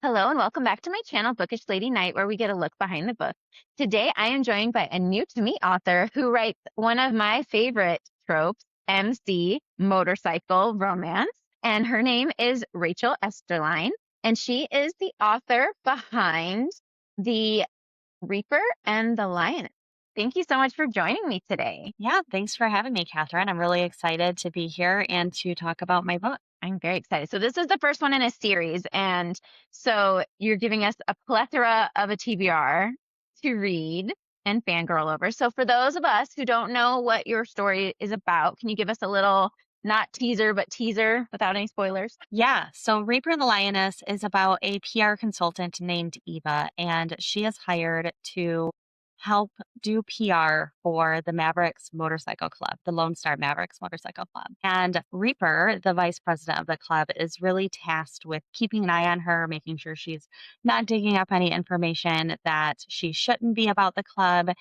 Hello and welcome back to my channel, Bookish Lady Night, where we get a look behind the book. Today, I am joined by a new to me author who writes one of my favorite tropes, MC, motorcycle romance. And her name is Rachel Esterline, and she is the author behind The Reaper and the Lioness. Thank you so much for joining me today. Yeah, thanks for having me, Catherine. I'm really excited to be here and to talk about my book. I'm very excited. So this is the first one in a series, and so you're giving us a plethora of a TBR to read and fangirl over. So for those of us who don't know what your story is about, can you give us a little, not teaser, but teaser without any spoilers? Yeah, so Reaper and the Lioness is about a PR consultant named Eva, and she is hired to help do PR for the Mavericks Motorcycle Club, the Lone Star Mavericks Motorcycle Club. And Reaper, the vice president of the club, is really tasked with keeping an eye on her, making sure she's not digging up any information that she shouldn't be about the club.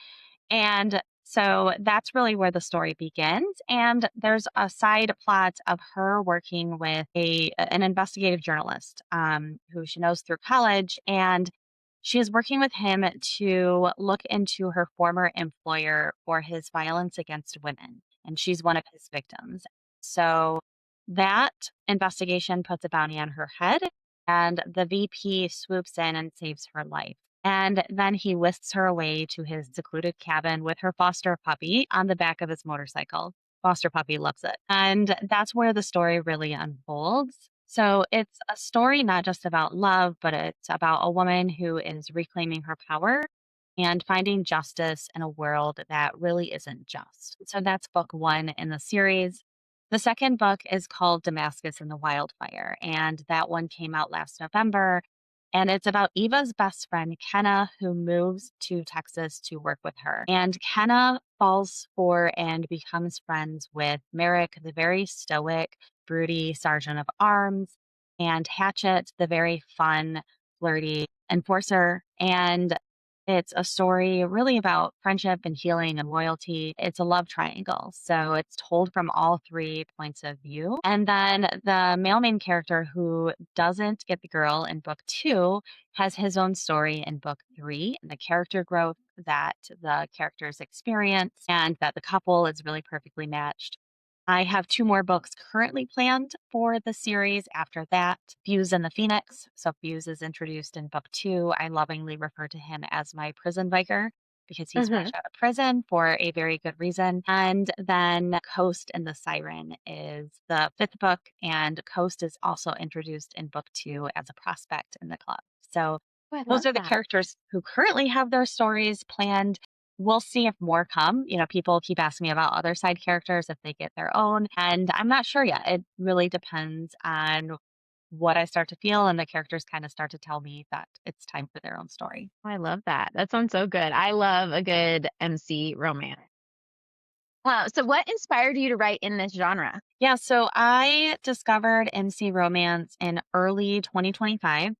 And so that's really where the story begins. And there's a side plot of her working with an investigative journalist who she knows through college. And she is working with him to look into her former employer for his violence against women. And she's one of his victims. So that investigation puts a bounty on her head. And the VP swoops in and saves her life. And then he whisks her away to his secluded cabin with her foster puppy on the back of his motorcycle. Foster puppy loves it. And that's where the story really unfolds. So it's a story not just about love, but it's about a woman who is reclaiming her power and finding justice in a world that really isn't just. So that's book one in the series. The second book is called Damascus and the Wildfire, and that one came out last November. And it's about Eva's best friend, Kenna, who moves to Texas to work with her. And Kenna falls for and becomes friends with Merrick, the very stoic, broody sergeant of arms, and Hatchet, the very fun, flirty enforcer. And it's a story really about friendship and healing and loyalty. It's a love triangle. So it's told from all three points of view. And then the male main character who doesn't get the girl in book two has his own story in book three, and the character growth that the characters experience and that the couple is really perfectly matched. I have two more books currently planned for the series after that. Fuse and the Phoenix. So Fuse is introduced in book two. I lovingly refer to him as my prison Viker because he's fresh Hmm. out of prison for a very good reason. And then Coast and the Siren is the fifth book, and Coast is also introduced in book two as a prospect in the club. So Oh, I those love are the that. characters who currently have their stories planned. We'll see if more come. People keep asking me about other side characters if they get their own, and I'm not sure yet. It really depends on what I start to feel, and the characters kind of start to tell me that it's time for their own story. Oh, I love that. That sounds so good. I love a good MC romance. So what inspired you to write in this genre? Yeah, so I discovered MC romance in early 2025.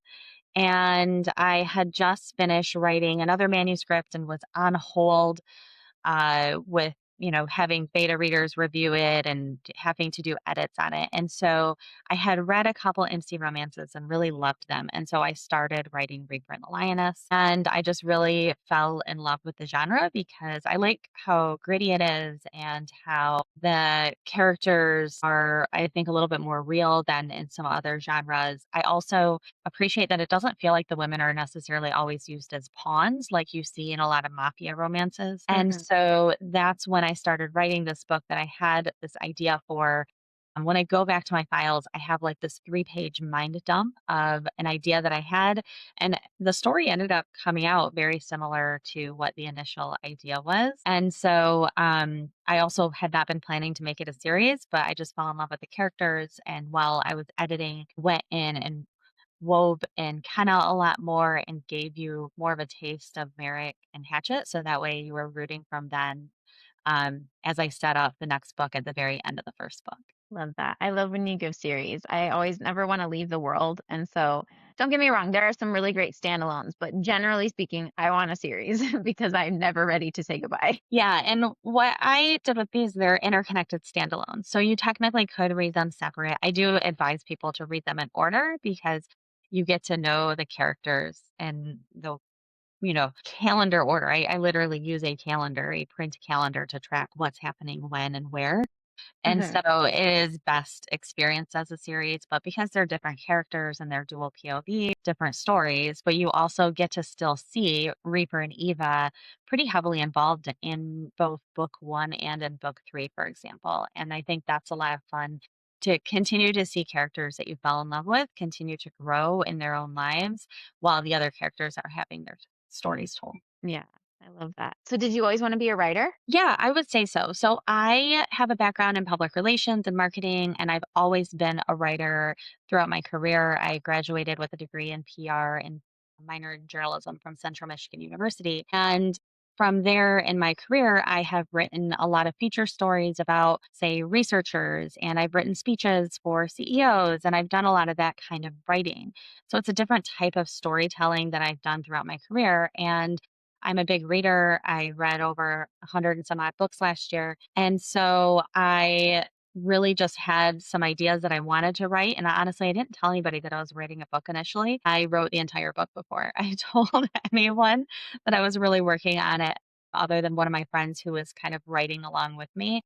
And I had just finished writing another manuscript and was on hold with having beta readers review it and having to do edits on it. And so I had read a couple MC romances and really loved them. And so I started writing Reaper and the Lioness. And I just really fell in love with the genre because I like how gritty it is and how the characters are, I think, a little bit more real than in some other genres. I also appreciate that it doesn't feel like the women are necessarily always used as pawns like you see in a lot of mafia romances. And Hmm. so that's when I started writing this book that I had this idea for. When I go back to my files, I have like this 3-page mind dump of an idea that I had. And the story ended up coming out very similar to what the initial idea was. And so I also had not been planning to make it a series, but I just fell in love with the characters. And while I was editing, went in and wove in Kenna a lot more and gave you more of a taste of Merrick and Hatchet. So that way you were rooting from then as I set up the next book at the very end of the first book. Love that. I love when you give series. I always never want to leave the world. And so don't get me wrong, there are some really great standalones, but generally speaking, I want a series because I'm never ready to say goodbye. Yeah, and what I did with these, they're interconnected standalones. So you technically could read them separate. I do advise people to read them in order because you get to know the characters and the calendar order. I literally use a calendar, a print calendar to track what's happening when and where. And Hmm. so it is best experienced as a series, but because they're different characters and they're dual POV, different stories, but you also get to still see Reaper and Eva pretty heavily involved in both book one and in book three, for example. And I think that's a lot of fun to continue to see characters that you fell in love with continue to grow in their own lives while the other characters are having their stories told. Yeah, I love that. So did you always want to be a writer? Yeah, I would say so. So I have a background in public relations and marketing, and I've always been a writer throughout my career. I graduated with a degree in PR and a minor in journalism from Central Michigan University. And from there in my career, I have written a lot of feature stories about, say, researchers, and I've written speeches for CEOs, and I've done a lot of that kind of writing. So it's a different type of storytelling that I've done throughout my career. And I'm a big reader. I read over 100 and some odd books last year. And so I really just had some ideas that I wanted to write. And honestly, I didn't tell anybody that I was writing a book initially. I wrote the entire book before I told anyone that I was really working on it, other than one of my friends who was kind of writing along with me.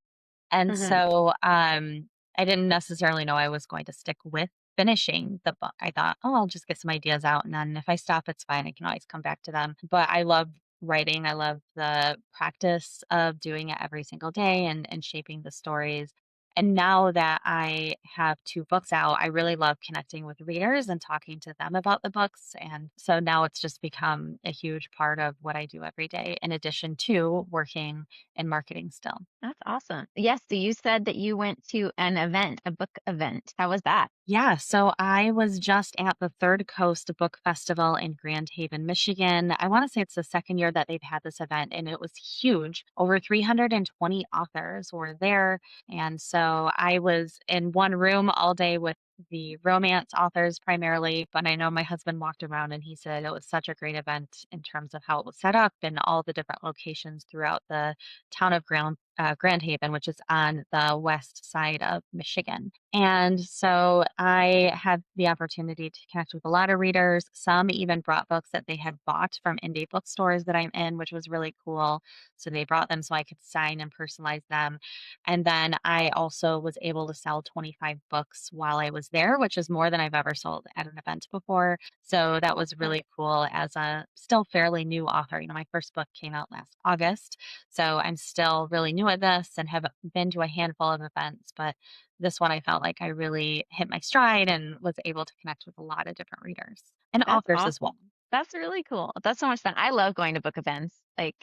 And Hmm. so, I didn't necessarily know I was going to stick with finishing the book. I thought, "Oh, I'll just get some ideas out, and then if I stop, it's fine. I can always come back to them." But I love writing. I love the practice of doing it every single day and shaping the stories. And now that I have 2 books out, I really love connecting with readers and talking to them about the books, and so now it's just become a huge part of what I do every day in addition to working in marketing still. That's awesome. Yes, so you said that you went to an event, a book event. How was that? Yeah, so I was just at the Third Coast Book Festival in Grand Haven, Michigan. I want to say it's the second year that they've had this event, and it was huge. Over 320 authors were there. And so I was in one room all day with the romance authors primarily, but I know my husband walked around and he said it was such a great event in terms of how it was set up and all the different locations throughout the town of Grand Haven, which is on the west side of Michigan. And so I had the opportunity to connect with a lot of readers. Some even brought books that they had bought from indie bookstores that I'm in, which was really cool. So they brought them so I could sign and personalize them. And then I also was able to sell 25 books while I was there, which is more than I've ever sold at an event before. So that was really cool as a still fairly new author. My first book came out last August. So I'm still really new at this and have been to a handful of events, but this one I felt like I really hit my stride and was able to connect with a lot of different readers and That's authors as well. awesome. That's really cool. That's so much fun. I love going to book events. Like,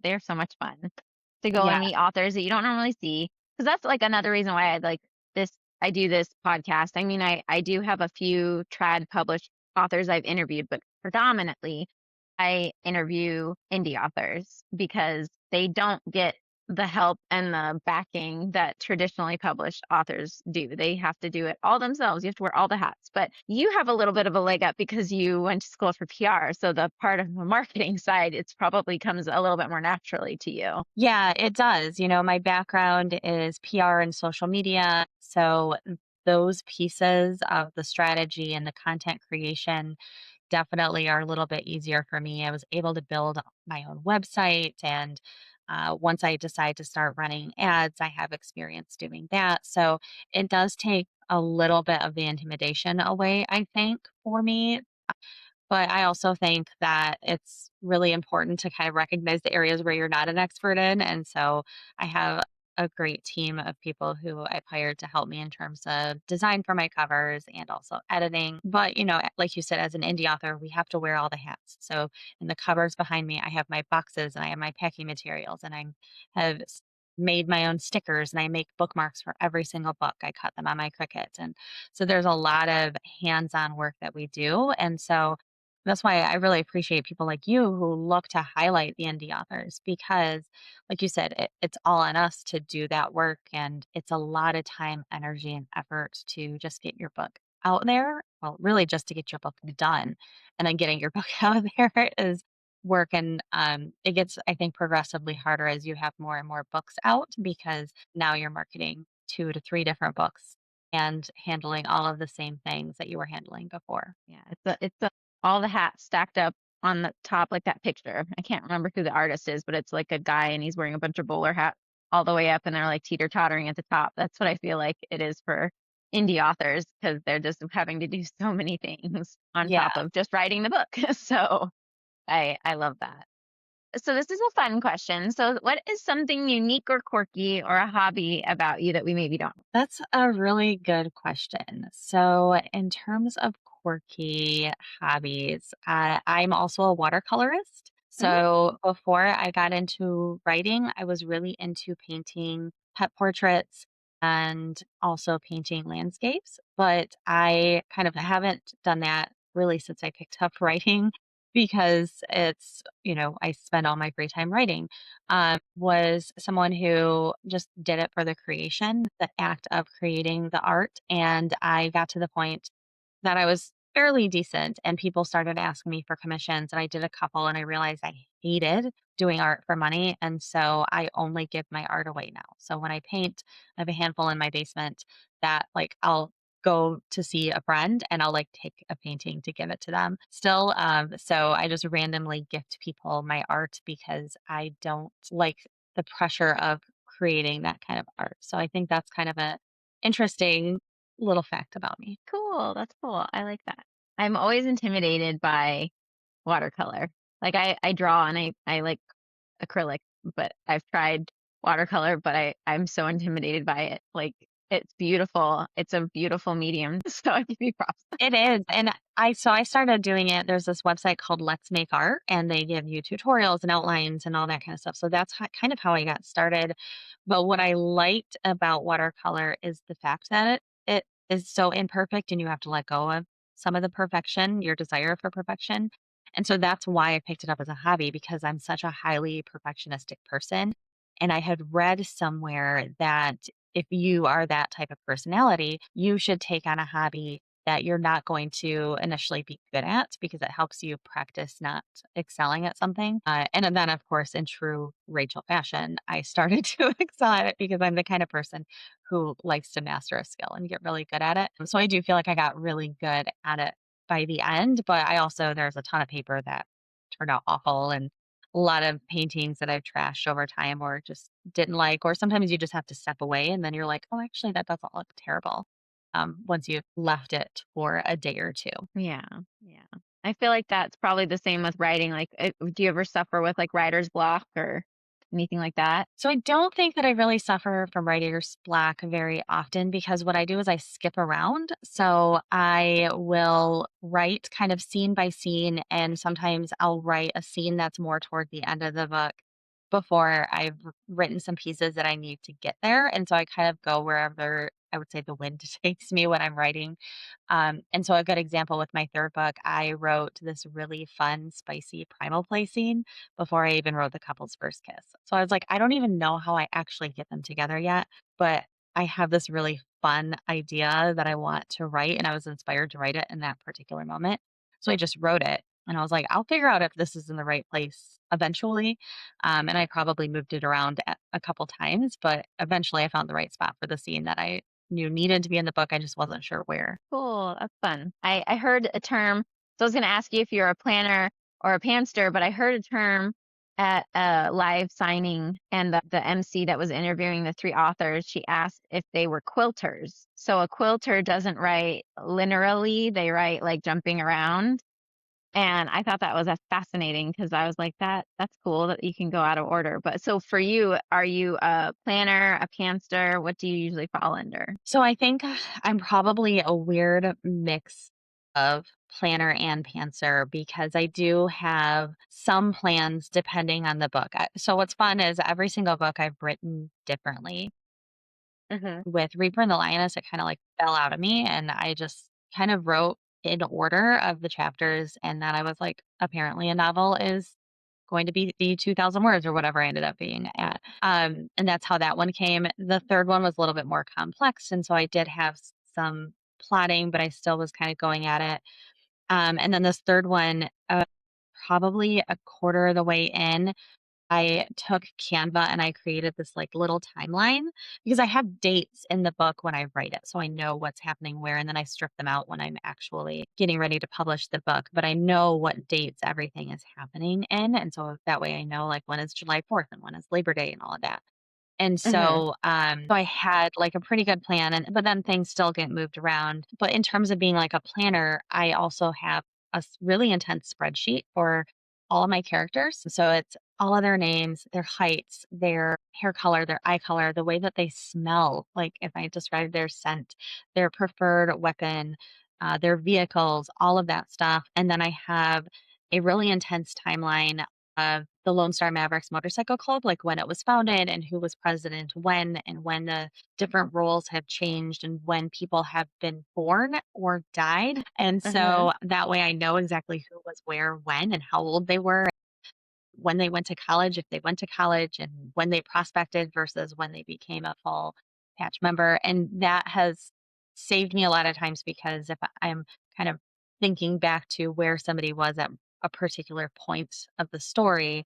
they're so much fun to go and Yeah. meet authors that you don't normally see. Because that's like another reason why I like this. I do this podcast. I mean, I do have a few trad published authors I've interviewed, but predominantly I interview indie authors because they don't get the help and the backing that traditionally published authors do. They have to do it all themselves. You have to wear all the hats. But you have a little bit of a leg up because you went to school for PR. So the part of the marketing side, it's probably comes a little bit more naturally to you. Yeah, it does. My background is PR and social media. So those pieces of the strategy and the content creation definitely are a little bit easier for me. I was able to build my own website. And once I decide to start running ads, I have experience doing that. So it does take a little bit of the intimidation away, I think, for me. But I also think that it's really important to kind of recognize the areas where you're not an expert in. And so I have a great team of people who I've hired to help me in terms of design for my covers and also editing. But, like you said, as an indie author, we have to wear all the hats. So in the covers behind me, I have my boxes and I have my packing materials and I have made my own stickers and I make bookmarks for every single book. I cut them on my Cricut. And so there's a lot of hands-on work that we do. And so that's why I really appreciate people like you who look to highlight the indie authors because, like you said, it's all on us to do that work. And it's a lot of time, energy, and effort to just get your book out there. Well, really, just to get your book done. And then getting your book out there is work. And it gets, I think, progressively harder as you have more and more books out because now you're marketing 2 to 3 different books and handling all of the same things that you were handling before. Yeah, all the hats stacked up on the top like that picture. I can't remember who the artist is, but it's like a guy and he's wearing a bunch of bowler hats all the way up and they're like teeter-tottering at the top. That's what I feel like it is for indie authors because they're just having to do so many things on Yeah. top of just writing the book. So I love that. So this is a fun question. So what is something unique or quirky or a hobby about you that we maybe don't? That's a really good question. So, in terms of quirky hobbies, I'm also a watercolorist. Mhm. So, before I got into writing, I was really into painting pet portraits and also painting landscapes. But I kind of haven't done that really since I picked up writing because I spend all my free time writing. Was someone who just did it for the creation, the act of creating the art. And I got to the point that I was fairly decent and people started asking me for commissions. And I did a couple and I realized I hated doing art for money. And so I only give my art away now. So when I paint, I have a handful in my basement that like I'll go to see a friend and I'll like take a painting to give it to them still. So I just randomly gift people my art because I don't like the pressure of creating that kind of art. So I think that's kind of a interesting little fact about me. Cool. That's cool. I like that. I'm always intimidated by watercolor. Like I draw and I like acrylic, but I've tried watercolor, but I'm so intimidated by it. Like it's beautiful. It's a beautiful medium. So I give you props. It is, and I started doing it. There's this website called Let's Make Art, and they give you tutorials and outlines and all that kind of stuff. So that's kind of how I got started. But what I liked about watercolor is the fact that it is so imperfect, and you have to let go of some of the perfection, your desire for perfection. And so that's why I picked it up as a hobby because I'm such a highly perfectionistic person. And I had read somewhere that if you are that type of personality, you should take on a hobby that you're not going to initially be good at because it helps you practice not excelling at something. And then, of course, in true Rachel fashion, I started to excel at it because I'm the kind of person who likes to master a skill and get really good at it. So I do feel like I got really good at it by the end, but there's a ton of paper that turned out awful and a lot of paintings that I've trashed over time or just didn't like, or sometimes you just have to step away and then you're like, oh, actually, that doesn't look terrible once you've left it for a day or two. Yeah. Yeah. I feel like that's probably the same with writing. Like, do you ever suffer with like writer's block or anything like that? So I don't think that I really suffer from writer's block very often because what I do is I skip around. So I will write kind of scene by scene, and sometimes I'll write a scene that's more toward the end of the book before I've written some pieces that I need to get there. And so I kind of go wherever I would say the wind takes me when I'm writing. And so a good example with my third book, I wrote this really fun, spicy primal play scene before I even wrote the couple's first kiss. So I was like, I don't even know how I actually get them together yet, but I have this really fun idea that I want to write, and I was inspired to write it in that particular moment. So I just wrote it, and I was like, I'll figure out if this is in the right place eventually. And I probably moved it around a couple times, but eventually I found the right spot for the scene that I knew needed to be in the book. I just wasn't sure where. Cool. That's fun. I heard a term. So I was going to ask you if you're a planner or a pantser, but I heard a term at a live signing and the MC that was interviewing the three authors, she asked if they were quilters. So a quilter doesn't write linearly, they write like jumping around. And I thought that was fascinating because I was like, that's cool that you can go out of order. But so for you, are you a planner, a pantser? What do you usually fall under? So I think I'm probably a weird mix of planner and pantser because I do have some plans depending on the book. So what's fun is every single book I've written differently. Hmm. With Reaper and the Lioness, it kind of like fell out of me and I just kind of wrote in order of the chapters and then I was like, apparently a novel is going to be 2,000 words or whatever I ended up being at. And that's how that one came. The third one was a little bit more complex. And so I did have some plotting, but I still was kind of going at it. And then this third one, probably a quarter of the way in, I took Canva and I created this like little timeline because I have dates in the book when I write it. So I know what's happening where, and then I strip them out when I'm actually getting ready to publish the book. But I know what dates everything is happening in. And so that way I know like when is July 4th and when is Labor Day and all of that. And Hmm. so I had like a pretty good plan, and but then things still get moved around. But in terms of being like a planner, I also have a really intense spreadsheet for all of my characters. So it's all of their names, their heights, their hair color, their eye color, the way that they smell. Like if I describe their scent, their preferred weapon, their vehicles, all of that stuff. And then I have a really intense timeline of the Lone Star Mavericks Motorcycle Club, like when it was founded and who was president when, and when the different roles have changed and when people have been born or died. And Hmm. so that way I know exactly who was where, when, and how old they were, when they went to college, if they went to college, and when they prospected versus when they became a full patch member. And that has saved me a lot of times because if I'm kind of thinking back to where somebody was at a particular point of the story,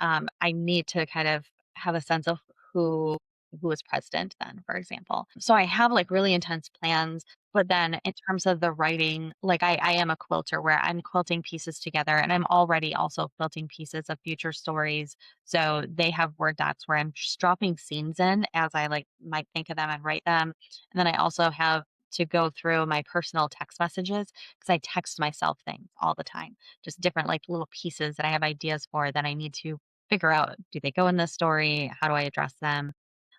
I need to kind of have a sense of who who was president then, for example. So I have like really intense plans, but then in terms of the writing, like I am a quilter where I'm quilting pieces together and I'm already also quilting pieces of future stories. So they have Word docs where I'm just dropping scenes in as I like might think of them and write them. And then I also have to go through my personal text messages because I text myself things all the time, just different like little pieces that I have ideas for that I need to figure out, do they go in this story? How do I address them?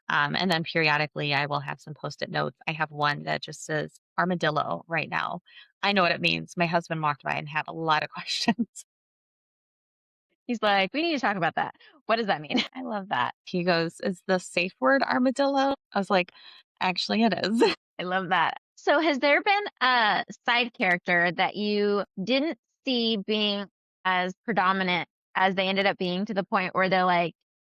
And then periodically, I will have some post-it notes. I have one that just says armadillo right now. I know what it means. My husband walked by and had a lot of questions. He's like, we need to talk about that. What does that mean? I love that. He goes, "Is the safe word armadillo?" I was like, "Actually, it is." I love that. So, has there been a side character that you didn't see being as predominant as they ended up being to the point where they're like,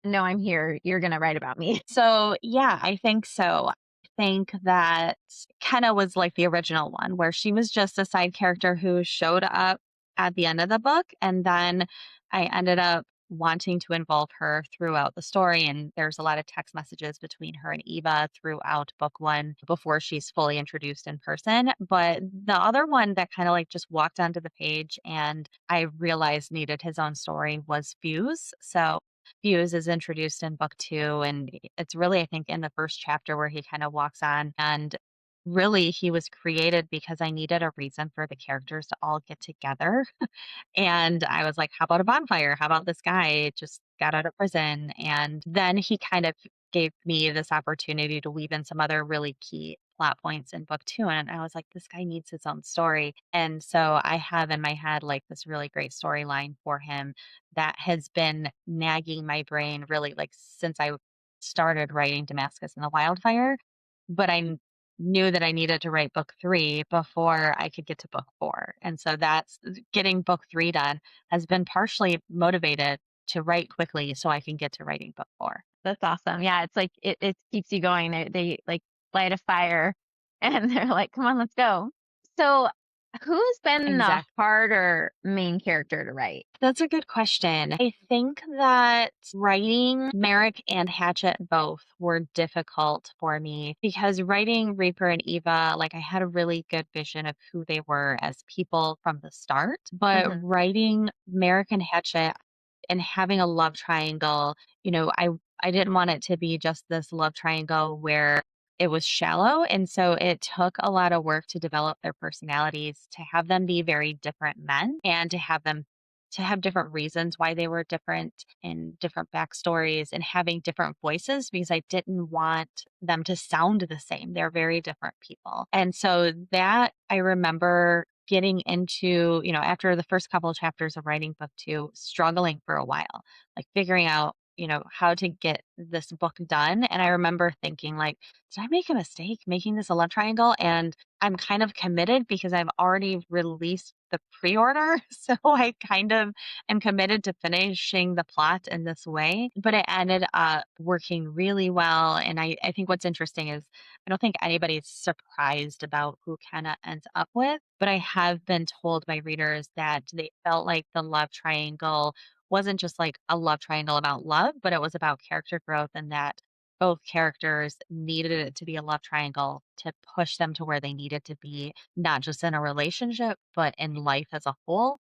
no, I'm here. You're going to write about me? So, yeah, I think so. I think that Kenna was like the original one, where she was just a side character who showed up at the end of the book. And then I ended up wanting to involve her throughout the story. And there's a lot of text messages between her and Eva throughout book one before she's fully introduced in person. But the other one that kind of like just walked onto the page and I realized needed his own story was Fuse. So Fuse is introduced in book 2, and it's really, I think, in the first chapter where he kind of walks on. And really, he was created because I needed a reason for the characters to all get together. And I was like, how about a bonfire? How about this guy just got out of prison? And then he kind of gave me this opportunity to weave in some other really key plot points in book 2. And I was like, this guy needs his own story. And so I have in my head like this really great storyline for him that has been nagging my brain really like since I started writing Damascus and the Wildfire. But knew that I needed to write book 3 before I could get to book 4. And so that's getting book 3 done has been partially motivated to write quickly so I can get to writing book 4. That's awesome. Yeah. It's like, it keeps you going. They like light a fire and they're like, come on, let's go. So, who's been the Exactly. harder main character to write? That's a good question. I think that writing Merrick and Hatchet both were difficult for me because writing Reaper and Eva, like I had a really good vision of who they were as people from the start. But Hmm. writing Merrick and Hatchet and having a love triangle, I didn't want it to be just this love triangle where it was shallow. And so it took a lot of work to develop their personalities, to have them be very different men and to have different reasons why they were different and different backstories and having different voices because I didn't want them to sound the same. They're very different people. And so that I remember getting into, after the first couple of chapters of writing book 2, struggling for a while, like figuring out, how to get this book done. And I remember thinking like, did I make a mistake making this a love triangle? And I'm kind of committed because I've already released the pre-order. So I kind of am committed to finishing the plot in this way. But it ended up working really well. And I think what's interesting is I don't think anybody's surprised about who Kenna ends up with. But I have been told by readers that they felt like the love triangle wasn't just like a love triangle about love, but it was about character growth and that both characters needed it to be a love triangle to push them to where they needed to be, not just in a relationship, but in life as a whole.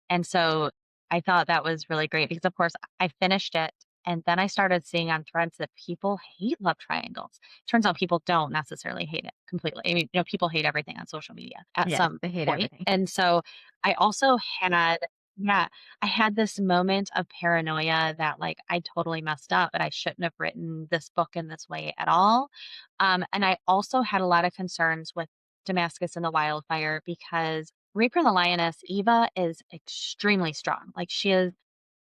And so I thought that was really great because, of course, I finished it and then I started seeing on threads that people hate love triangles. Turns out people don't necessarily hate it completely. I mean, people hate everything on social media at Yes, some they hate point. everything. And so I also had, yeah, I had this moment of paranoia that like I totally messed up and I shouldn't have written this book in this way at all. And I also had a lot of concerns with Damascus and the Wildfire because Reaper and the Lioness, Eva, is extremely strong. Like she is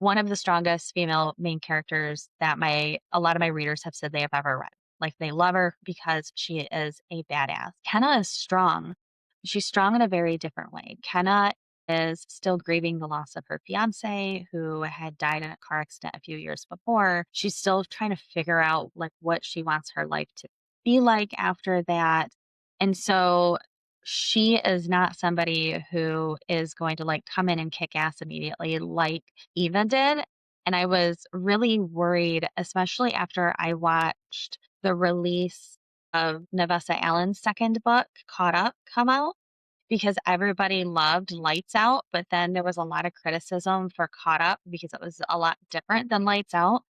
one of the strongest female main characters that my a lot of my readers have said they have ever read. Like they love her because she is a badass. Kenna is strong. She's strong in a very different way. Kenna is still grieving the loss of her fiance who had died in a car accident a few years before. She's still trying to figure out like what she wants her life to be like after that. And so she is not somebody who is going to like come in and kick ass immediately like Eva did. And I was really worried, especially after I watched the release of Navessa Allen's second book, Caught Up, come out because everybody loved Lights Out, but then there was a lot of criticism for Caught Up because it was a lot different than Lights Out.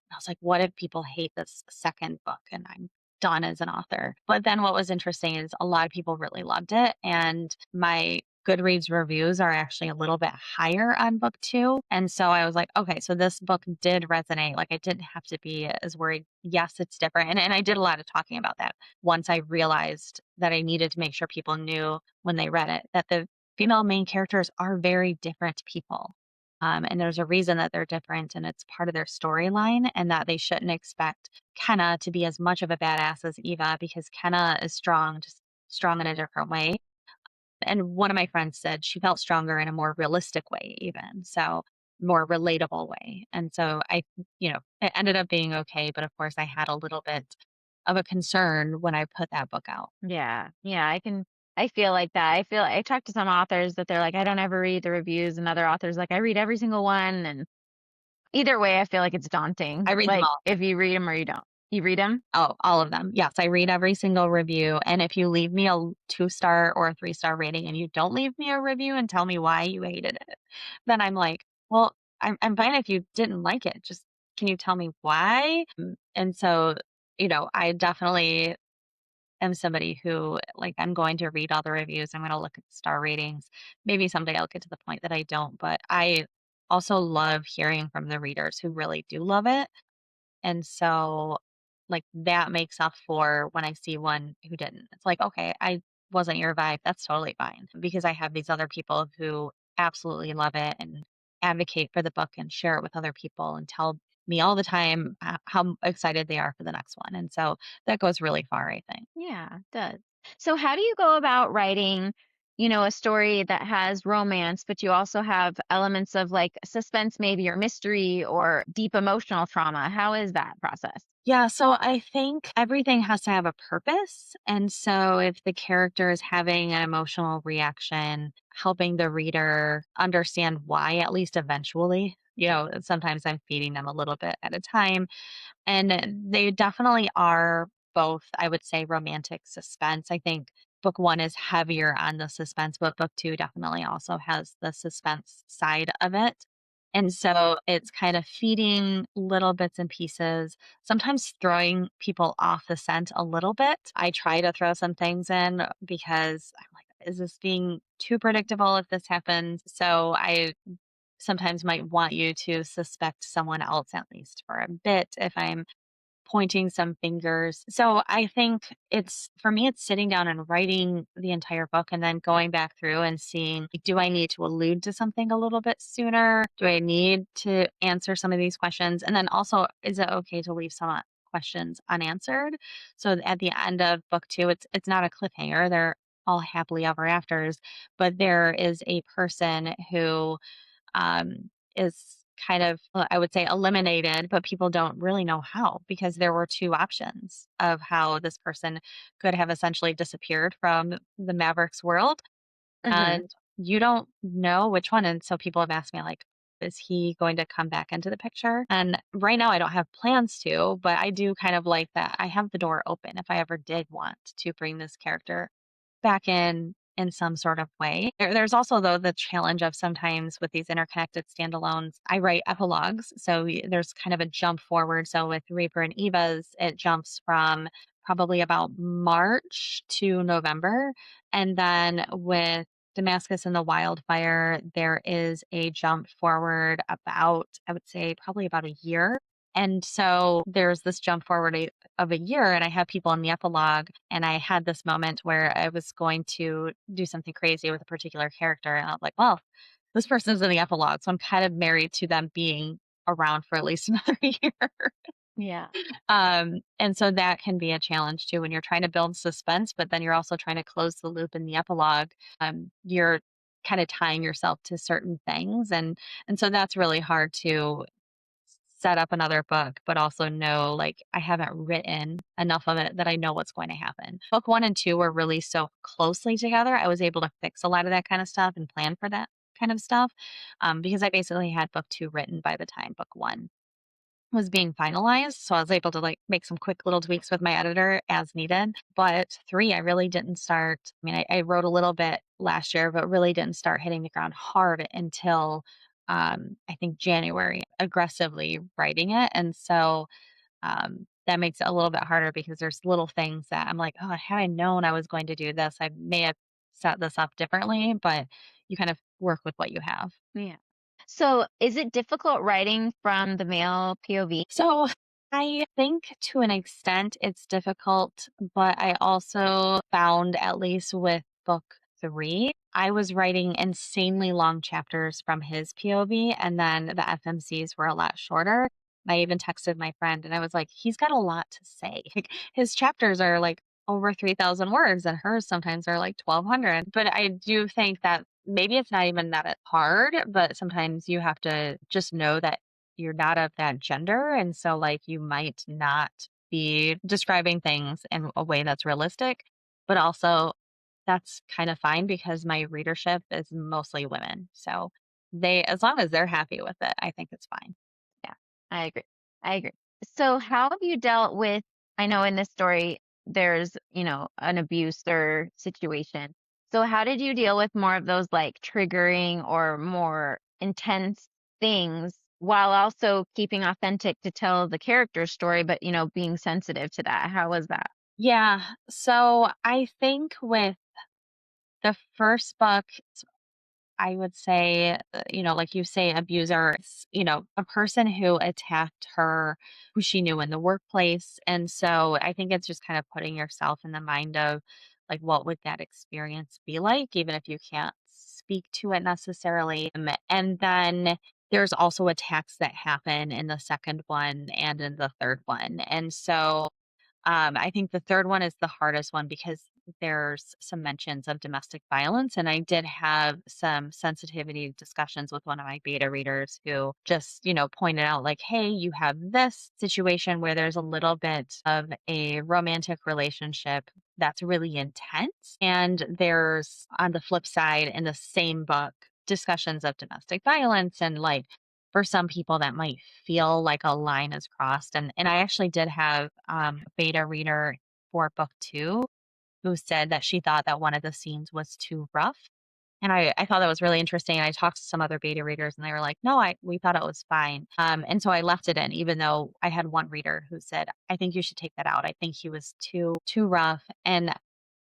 And I was like, what if people hate this second book and I'm done as an author? But then what was interesting is a lot of people really loved it. And my Goodreads reviews are actually a little bit higher on book two. And so I was like, okay, so this book did resonate. Like I didn't have to be as worried. Yes, it's different. And I did a lot of talking about that once I realized that I needed to make sure people knew when they read it that the female main characters are very different people. And there's a reason that they're different, and it's part of their storyline, and that they shouldn't expect Kenna to be as much of a badass as Eva because Kenna is strong, just strong in a different way. And one of my friends said she felt stronger in a more realistic way, even so, more relatable way. And so it ended up being okay. But of course, I had a little bit of a concern when I put that book out. Yeah. Yeah, I feel like that. I talked to some authors that they're like, I don't ever read the reviews, and other authors like I read every single one. And either way, I feel like it's daunting. I read them Like all. if you read them or you don't. You read them? Oh, all of them. Yes, I read every single review, and if you leave me a 2-star or a 3-star rating and you don't leave me a review and tell me why you hated it, then I'm like, "Well, I'm fine if you didn't like it, just can you tell me why?" And so, I definitely am somebody who, like, I'm going to read all the reviews, I'm gonna look at the star ratings. Maybe someday I'll get to the point that I don't, but I also love hearing from the readers who really do love it. And so, like, that makes up for when I see one who didn't. It's like, okay, I wasn't your vibe. That's totally fine because I have these other people who absolutely love it and advocate for the book and share it with other people and tell me all the time how excited they are for the next one. And so that goes really far, I think. Yeah, it does. So how do you go about writing, a story that has romance, but you also have elements of like suspense, maybe, or mystery or deep emotional trauma? How is that process? Yeah, so I think everything has to have a purpose. And so if the character is having an emotional reaction, helping the reader understand why, at least eventually, sometimes I'm feeding them a little bit at a time. And they definitely are both, I would say, romantic suspense. I think book one is heavier on the suspense, but book two definitely also has the suspense side of it. And so it's kind of feeding little bits and pieces, sometimes throwing people off the scent a little bit. I try to throw some things in because I'm like, is this being too predictable if this happens? So I sometimes might want you to suspect someone else at least for a bit if I'm pointing some fingers. So I think for me, it's sitting down and writing the entire book and then going back through and seeing, like, do I need to allude to something a little bit sooner? Do I need to answer some of these questions? And then also, is it okay to leave some questions unanswered? So at the end of book two, it's not a cliffhanger. They're all happily ever afters, but there is a person who is kind of, I would say, eliminated, but people don't really know how because there were two options of how this person could have essentially disappeared from the Mavericks world. Hmm. And you don't know which one. And so people have asked me, like, Is he going to come back into the picture? And right now, I don't have plans to, but I do kind of like that I have the door open if I ever did want to bring this character back in some sort of way. There's also, though, the challenge of sometimes with these interconnected standalones, I write epilogues. So there's kind of a jump forward. So with Reaper and Eva's, it jumps from probably about March to November. And then with Damascus and the Wildfire, there is a jump forward about, I would say, probably about a year. And so there's this jump forward of a year, and I have people in the epilogue. And I had this moment where I was going to do something crazy with a particular character. And I was like, well, this person's in the epilogue. So I'm kind of married to them being around for at least another year. Yeah. And so that can be a challenge too when you're trying to build suspense, but then you're also trying to close the loop in the epilogue. You're kind of tying yourself to certain things, and so that's really hard to set up another book, but also know like I haven't written enough of it that I know what's going to happen. Book one and two were really so closely together. I was able to fix a lot of that kind of stuff and plan for that kind of stuff because I basically had book two written by the time book one was being finalized. So I was able to like make some quick little tweaks with my editor as needed. But three, I really didn't start. I mean, I wrote a little bit last year, but really didn't start hitting the ground hard until I think January, aggressively writing it. And so that makes it a little bit harder because there's little things that I'm like, oh, had I known I was going to do this, I may have set this up differently, but you kind of work with what you have. Yeah. So is it difficult writing from the male POV? So I think to an extent it's difficult, but I also found, at least with book three, I was writing insanely long chapters from his POV, and then the FMCs were a lot shorter. I even texted my friend and I was like, he's got a lot to say. Like, his chapters are like over 3,000 words, and hers sometimes are like 1,200. But I do think that maybe it's not even that it's hard, but sometimes you have to just know that you're not of that gender. And so, like, you might not be describing things in a way that's realistic, but also that's kind of fine because my readership is mostly women. So, as long as they're happy with it, I think it's fine. Yeah, I agree. I agree. So how have you dealt with, I know in this story there's, an abuse or situation. So how did you deal with more of those like triggering or more intense things while also keeping authentic to tell the character's story, but being sensitive to that? How was that? Yeah. So, I think with the first book, I would say, like you say, abuser, a person who attacked her, who she knew in the workplace. And so I think it's just kind of putting yourself in the mind of like, what would that experience be like, even if you can't speak to it necessarily. And then there's also attacks that happen in the second one and in the third one. And so I think the third one is the hardest one because there's some mentions of domestic violence. And I did have some sensitivity discussions with one of my beta readers who just, pointed out, like, hey, you have this situation where there's a little bit of a romantic relationship that's really intense. And there's, on the flip side, in the same book, discussions of domestic violence and like for some people that might feel like a line is crossed. And I actually did have a beta reader for book two who said that she thought that one of the scenes was too rough. And I thought that was really interesting. And I talked to some other beta readers and they were like, no, we thought it was fine. And so I left it in, even though I had one reader who said, I think you should take that out. I think he was too rough. And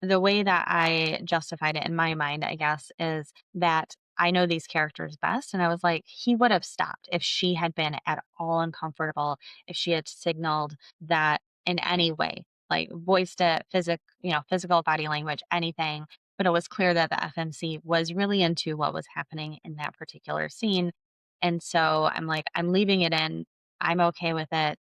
the way that I justified it in my mind, I guess, is that I know these characters best. And I was like, he would have stopped if she had been at all uncomfortable, if she had signaled that in any way, like voiced it, physical body language, anything. But it was clear that the FMC was really into what was happening in that particular scene. And so I'm like, I'm leaving it in. I'm okay with it.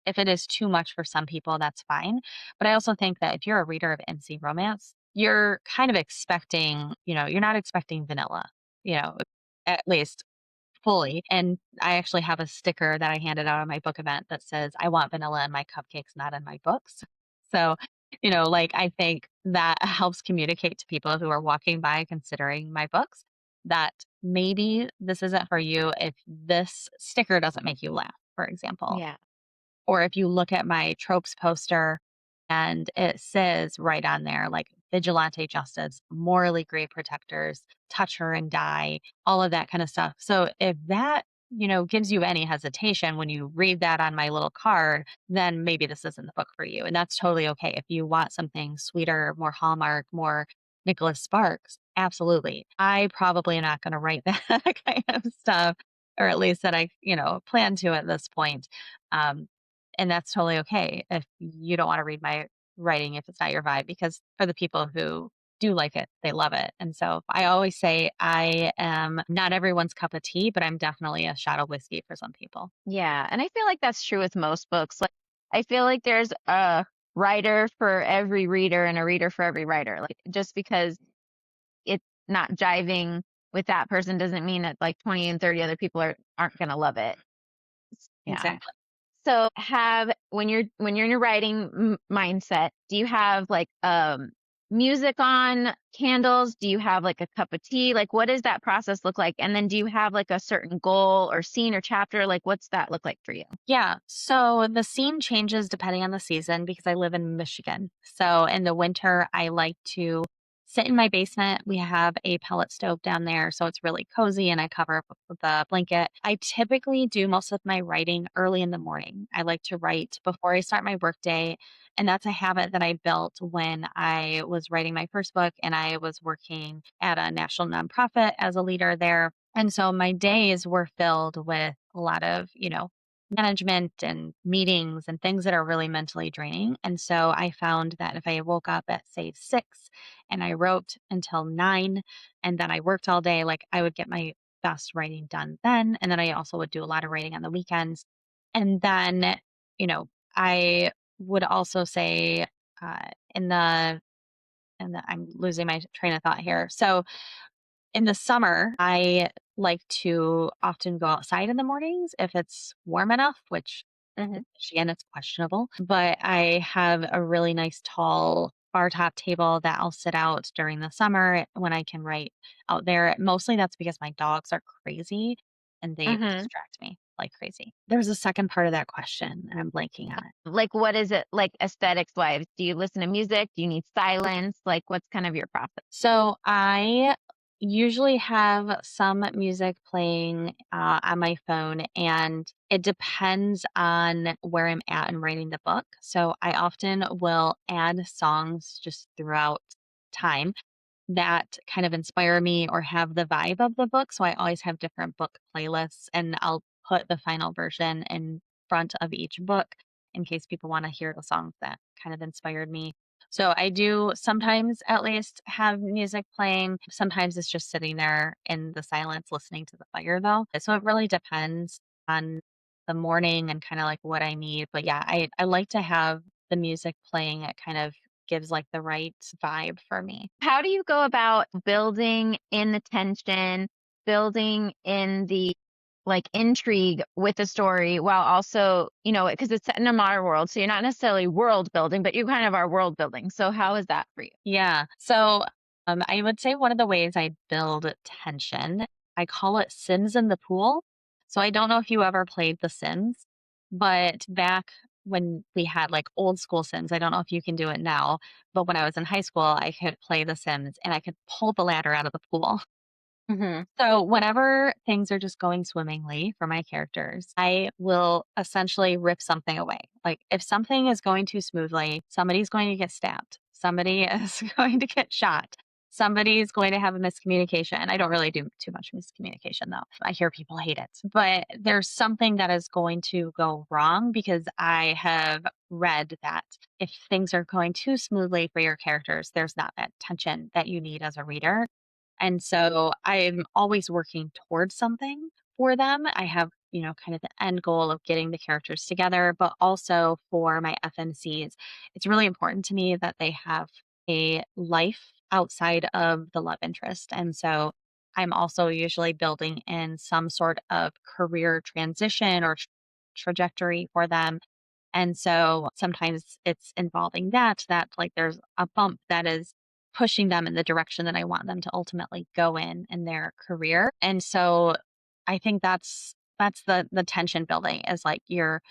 If it is too much for some people, that's fine. But I also think that if you're a reader of NC romance, you're kind of expecting, you're not expecting vanilla, you know, at least fully. And I actually have a sticker that I handed out at my book event that says, I want vanilla in my cupcakes, not in my books. So, like I think that helps communicate to people who are walking by considering my books. that maybe this isn't for you if this sticker doesn't make you laugh, for example. Yeah. Or if you look at my tropes poster and it says right on there, like vigilante justice, morally great protectors, touch her and die, all of that kind of stuff. So if that, gives you any hesitation when you read that on my little card, then maybe this isn't the book for you. And that's totally okay. If you want something sweeter, more Hallmark, more Nicholas Sparks, absolutely. I probably am not going to write that kind of stuff, or at least that I, plan to at this point. Um, and that's totally okay if you don't wanna read my writing if it's not your vibe, because for the people who do like it, they love it. And so I always say I am not everyone's cup of tea, but I'm definitely a shot of whiskey for some people. Yeah. And I feel like that's true with most books. Like, I feel like there's a writer for every reader and a reader for every writer. Like, just because it's not jiving with that person doesn't mean that like 20 and 30 other people aren't going to love it. Yeah. Exactly. So have when you're in your writing mindset, do you have like music on, candles? Do you have like a cup of tea? Like what does that process look like? And then do you have like a certain goal or scene or chapter? Like what's that look like for you? Yeah. So the scene changes depending on the season because I live in Michigan. So in the winter, I like to sit in my basement. We have a pellet stove down there. So it's really cozy and I cover up with a blanket. I typically do most of my writing early in the morning. I like to write before I start my workday. And that's a habit that I built when I was writing my first book and I was working at a national nonprofit as a leader there. And so my days were filled with a lot of, management and meetings and things that are really mentally draining. And so I found that if I woke up at, say, 6 and I wrote until 9 and then I worked all day, like I would get my best writing done then. And then I also would do a lot of writing on the weekends. And then, I would also say uh, in the, I'm losing my train of thought here. So in the summer, I like to often go outside in the mornings if it's warm enough, which Hmm. in Michigan, it's questionable. But I have a really nice tall bar top table that I'll sit out during the summer when I can write out there. Mostly that's because my dogs are crazy and they Hmm. distract me like crazy. There's a second part of that question and I'm blanking on it. Like what is it like aesthetics wise? Do you listen to music? Do you need silence? Like what's kind of your process? So I usually have some music playing on my phone, and it depends on where I'm at in writing the book. So I often will add songs just throughout time that kind of inspire me or have the vibe of the book. So I always have different book playlists, and I'll put the final version in front of each book in case people want to hear the songs that kind of inspired me. So I do sometimes at least have music playing. Sometimes it's just sitting there in the silence listening to the fire though. So it really depends on the morning and kind of like what I need. But yeah, I like to have the music playing. It kind of gives like the right vibe for me. How do you go about building in the tension, building in the like intrigue with the story while also, because it's set in a modern world. So you're not necessarily world building, but you kind of are world building. So how is that for you? Yeah. So I would say one of the ways I build tension, I call it Sims in the pool. So I don't know if you ever played The Sims, but back when we had like old school Sims, I don't know if you can do it now, but when I was in high school, I could play The Sims and I could pull the ladder out of the pool. Hmm. So whenever things are just going swimmingly for my characters, I will essentially rip something away. Like if something is going too smoothly, somebody's going to get stabbed. Somebody is going to get shot. Somebody's going to have a miscommunication. And I don't really do too much miscommunication though. I hear people hate it. But there's something that is going to go wrong because I have read that if things are going too smoothly for your characters, there's not that tension that you need as a reader. And so I'm always working towards something for them. I have, kind of the end goal of getting the characters together, but also for my FNCs, it's really important to me that they have a life outside of the love interest. And so I'm also usually building in some sort of career transition or trajectory for them. And so sometimes it's involving that like there's a bump that is pushing them in the direction that I want them to ultimately go in their career. And so I think that's the tension building is like you're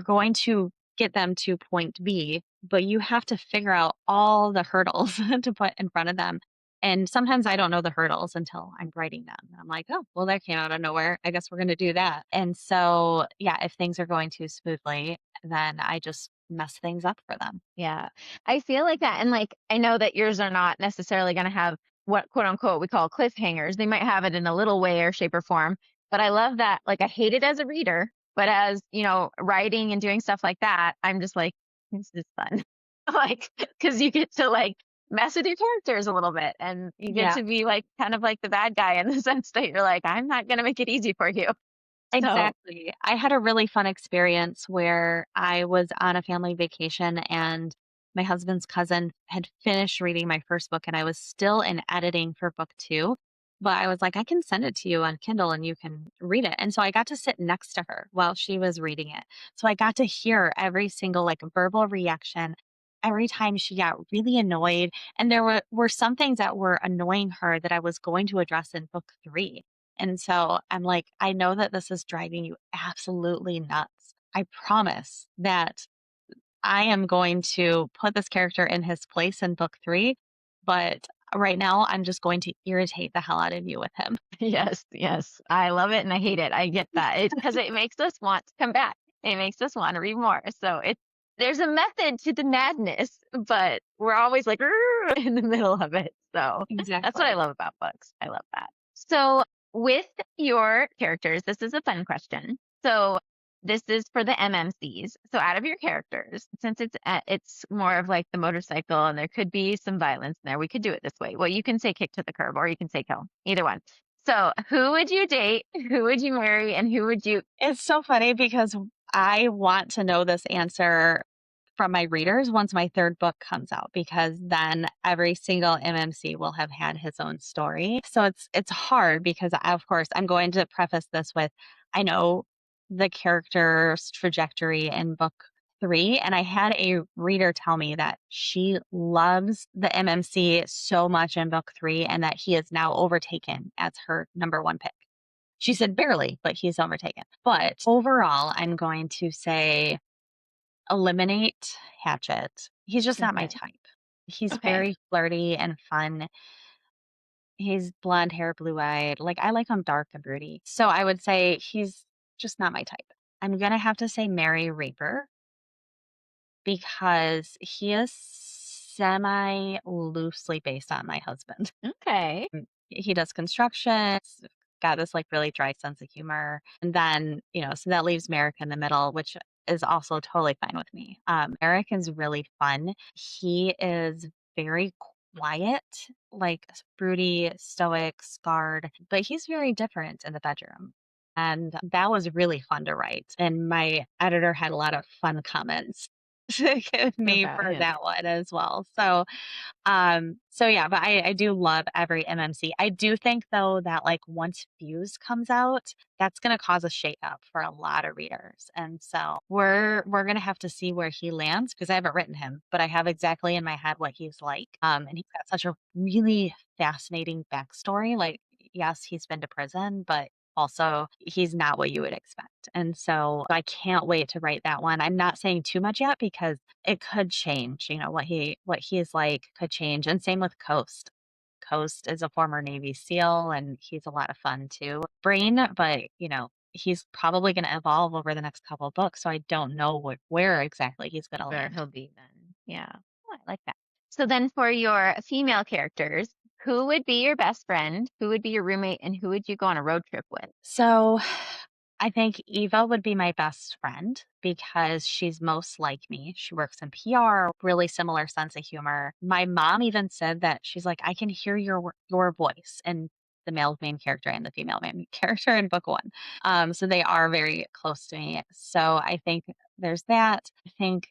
going to get them to point B, but you have to figure out all the hurdles to put in front of them. And sometimes I don't know the hurdles until I'm writing them. I'm like, oh, well, that came out of nowhere. I guess we're going to do that. And so, yeah, if things are going too smoothly, then I just mess things up for them. Yeah. I feel like that. And like, I know that yours are not necessarily going to have what quote unquote we call cliffhangers. They might have it in a little way or shape or form. But I love that. Like, I hate it as a reader, but as, writing and doing stuff like that, I'm just like, this is fun. Like, because you get to like mess with your characters a little bit and you get Yeah. to be like kind of like the bad guy in the sense that you're like, I'm not going to make it easy for you. So, Exactly. I had a really fun experience where I was on a family vacation and my husband's cousin had finished reading my first book and I was still in editing for book 2. But I was like, I can send it to you on Kindle and you can read it. And so I got to sit next to her while she was reading it. So I got to hear every single like verbal reaction every time she got really annoyed. And there were some things that were annoying her that I was going to address in book 3. And so I'm like, I know that this is driving you absolutely nuts. I promise that I am going to put this character in his place in book 3, but right now I'm just going to irritate the hell out of you with him. yes, yes. I love it and I hate it. I get that. It's because it makes us want to come back. It makes us want to read more. So there's a method to the madness, but we're always like "Rrr," in the middle of it. So that's what I Exactly. love about books. I love that. So with your characters, this is a fun question. So this is for the MMCs. So out of your characters, since it's more of like the motorcycle and there could be some violence in there, we could do it this way. Well, you can say kick to the curb or you can say kill, either one. So who would you date? Who would you marry? And who would you? It's so funny because I want to know this answer from my readers once my third book comes out because then every single MMC will have had his own story. So it's hard because of course I'm going to preface this with I know the character's trajectory in book 3 and I had a reader tell me that she loves the MMC so much in book 3 and that he is now overtaken as her number 1 pick. She said barely, but he's overtaken. But overall, I'm going to say eliminate Hatchet. He's just not my Okay. type. He's Okay. very flirty and fun. He's blonde hair, blue eyed. Like I like him dark and broody. So I would say he's just not my type. I'm gonna have to say Mary Reaper because he is semi loosely based on my husband. Okay. He does construction, got this like really dry sense of humor. And then, so that leaves Merrick in the middle, which is also totally fine with me. Eric is really fun. He is very quiet, like broody, stoic, scarred, but he's very different in the bedroom. And that was really fun to write. And my editor had a lot of fun comments to give me About for him. that one as well. So yeah, but I do love every MMC. I do think though that like once Fuse comes out, that's gonna cause a shake up for a lot of readers. And so we're gonna have to see where he lands because I haven't written him, but I have exactly in my head what he's like. And he's got such a really fascinating backstory. Like, yes, he's been to prison, but also he's not what you would expect. And so I can't wait to write that one. I'm not saying too much yet because it could change, what he is like could change, and same with Coast. Coast is a former Navy SEAL, and he's a lot of fun too. Brain, but, he's probably gonna evolve over the next couple of books, so I don't know where exactly he's gonna Where land. he'll be then. Yeah. Oh, I like that. So then for your female characters, who would be your best friend? Who would be your roommate? And who would you go on a road trip with? So, I think Eva would be my best friend because she's most like me. She works in PR, really similar sense of humor. My mom even said that she's like, I can hear your voice in the male main character and the female main character in book 1. So they are very close to me. So I think there's that. I think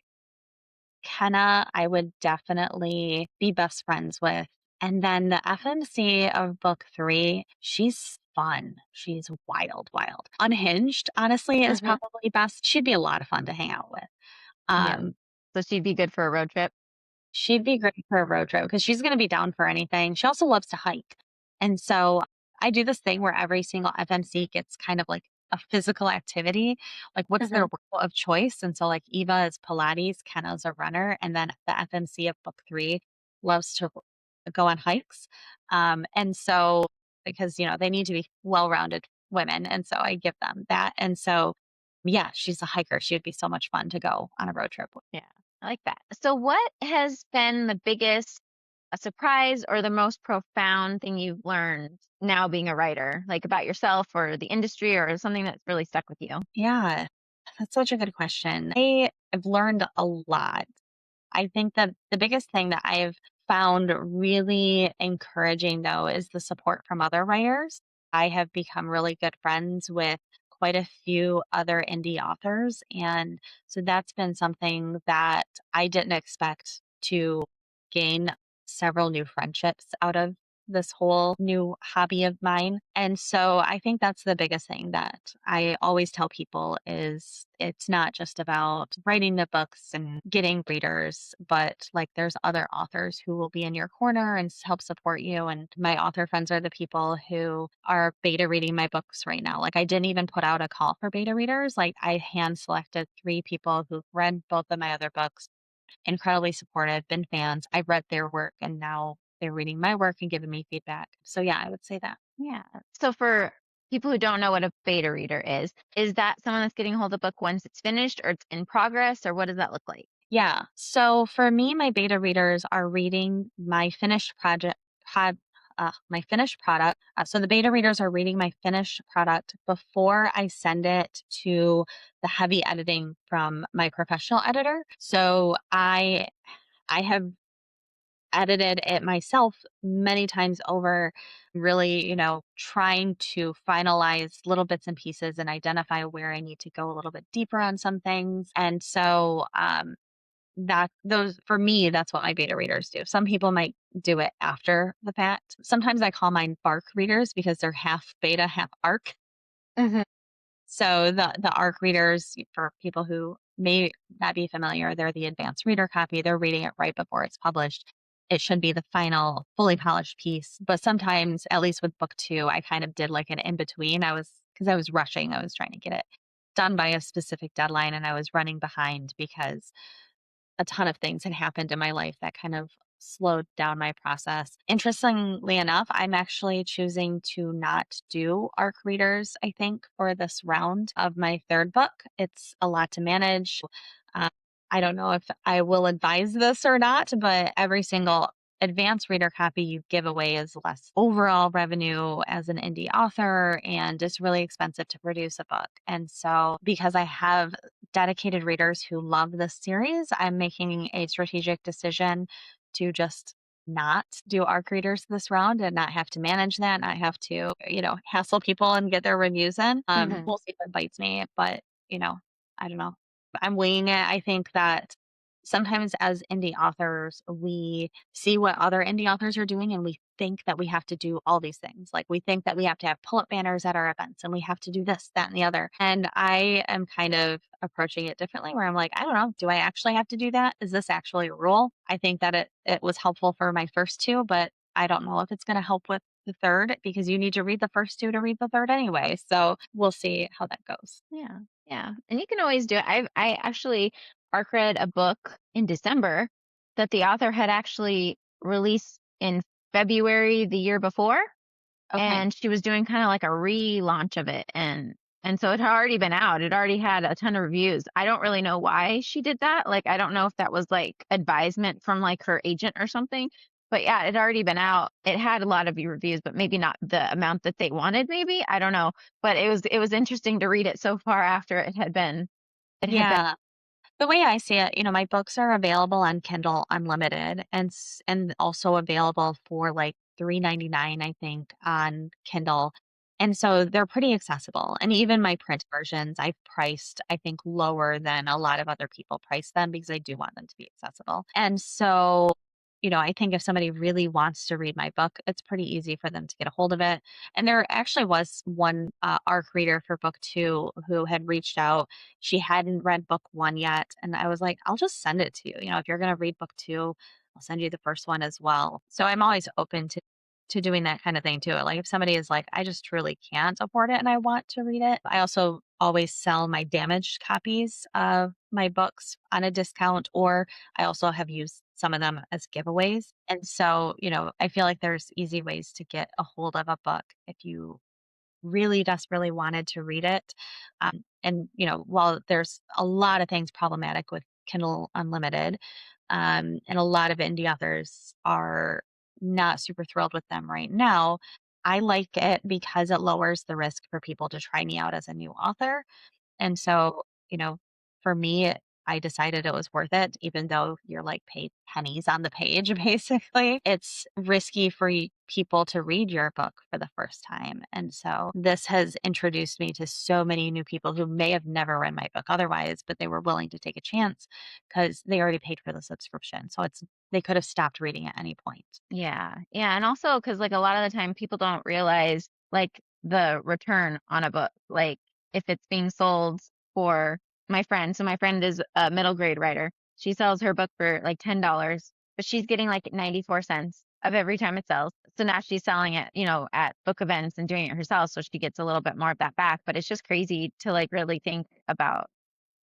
Kenna, I would definitely be best friends with. And then the FMC of book 3, she's fun. She's wild, wild. Unhinged, honestly, is Hmm. probably best. She'd be a lot of fun to hang out with. Yeah. Um, So she'd be good for a road trip. She'd be great for a road trip because she's gonna be down for anything. She also loves to hike. And so I do this thing where every single FMC gets kind of like a physical activity, like what's their Hmm. role of choice. And so like Eva is Pilates, Kenna's a runner, and then the FMC of book three loves to go on hikes. And so because they need to be well-rounded women. And so I give them that. And so yeah, she's a hiker. She would be so much fun to go on a road trip with. Yeah, I like that. So, what has been the biggest surprise or the most profound thing you've learned now being a writer, like about yourself or the industry or something that's really stuck with you? Yeah, that's such a good question. I've learned a lot. I think that the biggest thing that I've found really encouraging, though, is the support from other writers. I have become really good friends with quite a few other indie authors. And so that's been something that I didn't expect to gain several new friendships out of this whole new hobby of mine. And so I think that's the biggest thing that I always tell people is it's not just about writing the books and getting readers, but like there's other authors who will be in your corner and help support you. And my author friends are the people who are beta reading my books right now. Like I didn't even put out a call for beta readers. Like I hand selected 3 people who've read both of my other books, incredibly supportive, been fans. I've read their work and now they're reading my work and giving me feedback. So yeah, I would say that. Yeah. So, for people who don't know what a beta reader is that someone that's getting a hold of the book once it's finished or it's in progress, or what does that look like? Yeah. So for me, my beta readers are reading my finished my finished product. So the beta readers are reading my finished product before I send it to the heavy editing from my professional editor. So I have edited it myself many times over, really, trying to finalize little bits and pieces and identify where I need to go a little bit deeper on some things. And so that those for me, that's what my beta readers do. Some people might do it after the fact. Sometimes I call mine bark readers because they're half beta, half arc. Hmm. So the ARC readers, for people who may not be familiar, they're the advanced reader copy. They're reading it right before it's published. It should be the final, fully polished piece. But sometimes, at least with book two, I kind of did like an in between. Because I was rushing, I was trying to get it done by a specific deadline, and I was running behind because a ton of things had happened in my life that kind of slowed down my process. Interestingly enough, I'm actually choosing to not do ARC readers, I think, for this round of my third book. It's a lot to manage. Uh, I don't know if I will advise this or not, but every single advanced reader copy you give away is less overall revenue as an indie author, and it's really expensive to produce a book. And so, because I have dedicated readers who love this series, I'm making a strategic decision to just not do ARC readers this round and not have to manage that, not have to, hassle people and get their reviews in. Hmm. We'll see if it bites me, but you know, I don't know. I'm winging it. I think that sometimes as indie authors, we see what other indie authors are doing and we think that we have to do all these things. Like we think that we have to have pull up banners at our events and we have to do this, that, and the other. And I am kind of approaching it differently where I'm like, I don't know, do I actually have to do that? Is this actually a rule? I think that it was helpful for my first two, but I don't know if it's going to help with the third because you need to read the first two to read the third anyway. So we'll see how that goes. Yeah. Yeah. And you can always do it. I actually arc read a book in December that the author had actually released in February the year before, Okay. and she was doing kind of like a relaunch of it, and so it had already been out. It already had a ton of reviews. I don't really know why she did that. Like I don't know if that was like advisement from like her agent or something. But yeah, it had already been out. It had a lot of reviews, but maybe not the amount that they wanted, maybe. I don't know. But it was interesting to read it so far after it had been. Yeah. The way I see it, my books are available on Kindle Unlimited and also available for like 3.99 I think on Kindle. And so they're pretty accessible. And even my print versions I've priced I think lower than a lot of other people price them because I do want them to be accessible. And so, I think if somebody really wants to read my book, it's pretty easy for them to get a hold of it. And there actually was one ARC reader for book two who had reached out. She hadn't read book one yet. And I was like, I'll just send it to you. If you're going to read book two, I'll send you the first one as well. So I'm always open to doing that kind of thing too. Like if somebody is like, I just truly can't afford it and I want to read it. I also always sell my damaged copies of my books on a discount, or I also have used some of them as giveaways. And so, I feel like there's easy ways to get a hold of a book if you really desperately wanted to read it. And, while there's a lot of things problematic with Kindle Unlimited, and a lot of indie authors are not super thrilled with them right now, I like it because it lowers the risk for people to try me out as a new author. And so, for me, I decided it was worth it, even though you're like paid pennies on the page, basically. It's risky for people to read your book for the first time. And so this has introduced me to so many new people who may have never read my book otherwise, but they were willing to take a chance because they already paid for the subscription. So they could have stopped reading at any point. Yeah. Yeah. And also, because like a lot of the time people don't realize like the return on a book, like if it's being sold for my friend. So my friend is a middle grade writer. She sells her book for like $10, but she's getting like 94 cents of every time it sells. So now she's selling it, at book events and doing it herself. So she gets a little bit more of that back. But it's just crazy to like really think about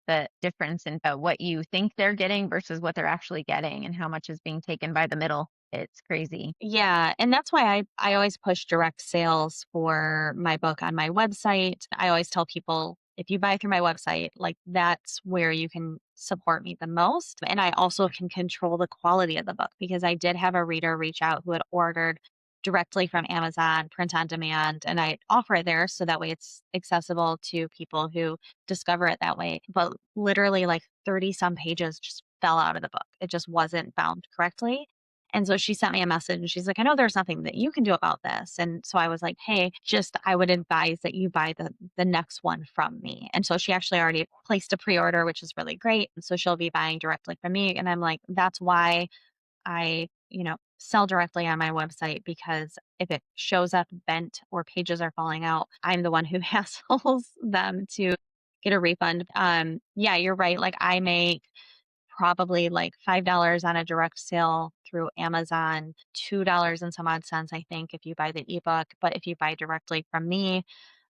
the difference in what you think they're getting versus what they're actually getting and how much is being taken by the middle. It's crazy. Yeah, and that's why I always push direct sales for my book on my website. I always tell people if you buy through my website, like that's where you can support me the most. And I also can control the quality of the book because I did have a reader reach out who had ordered directly from Amazon, print on demand, and I offer it there so that way it's accessible to people who discover it that way. But literally like 30 some pages just fell out of the book. It just wasn't bound correctly. And so she sent me a message and she's like, I know there's nothing that you can do about this. And so I was like, hey, just I would advise that you buy the next one from me. And so she actually already placed a pre-order, which is really great. And so she'll be buying directly from me. And I'm like, that's why I, sell directly on my website because if it shows up bent or pages are falling out, I'm the one who hassles them to get a refund. Yeah, you're right. Like I make probably like $5 on a direct sale through Amazon, $2 and some odd cents, I think, if you buy the ebook. But if you buy directly from me,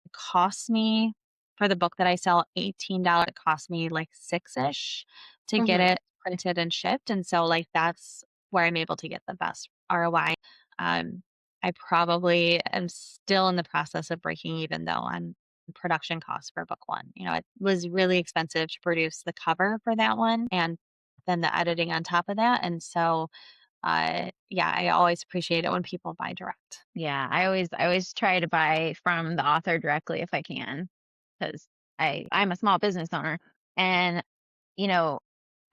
it costs me for the book that I sell $18. It costs me like six-ish to get Hmm. it printed and shipped. And so like that's where I'm able to get the best ROI. Um, I probably am still in the process of breaking even though on production costs for book one. It was really expensive to produce the cover for that one and then the editing on top of that. And so yeah, I always appreciate it when people buy direct. Yeah, I always try to buy from the author directly if I can, because I'm a small business owner, and you know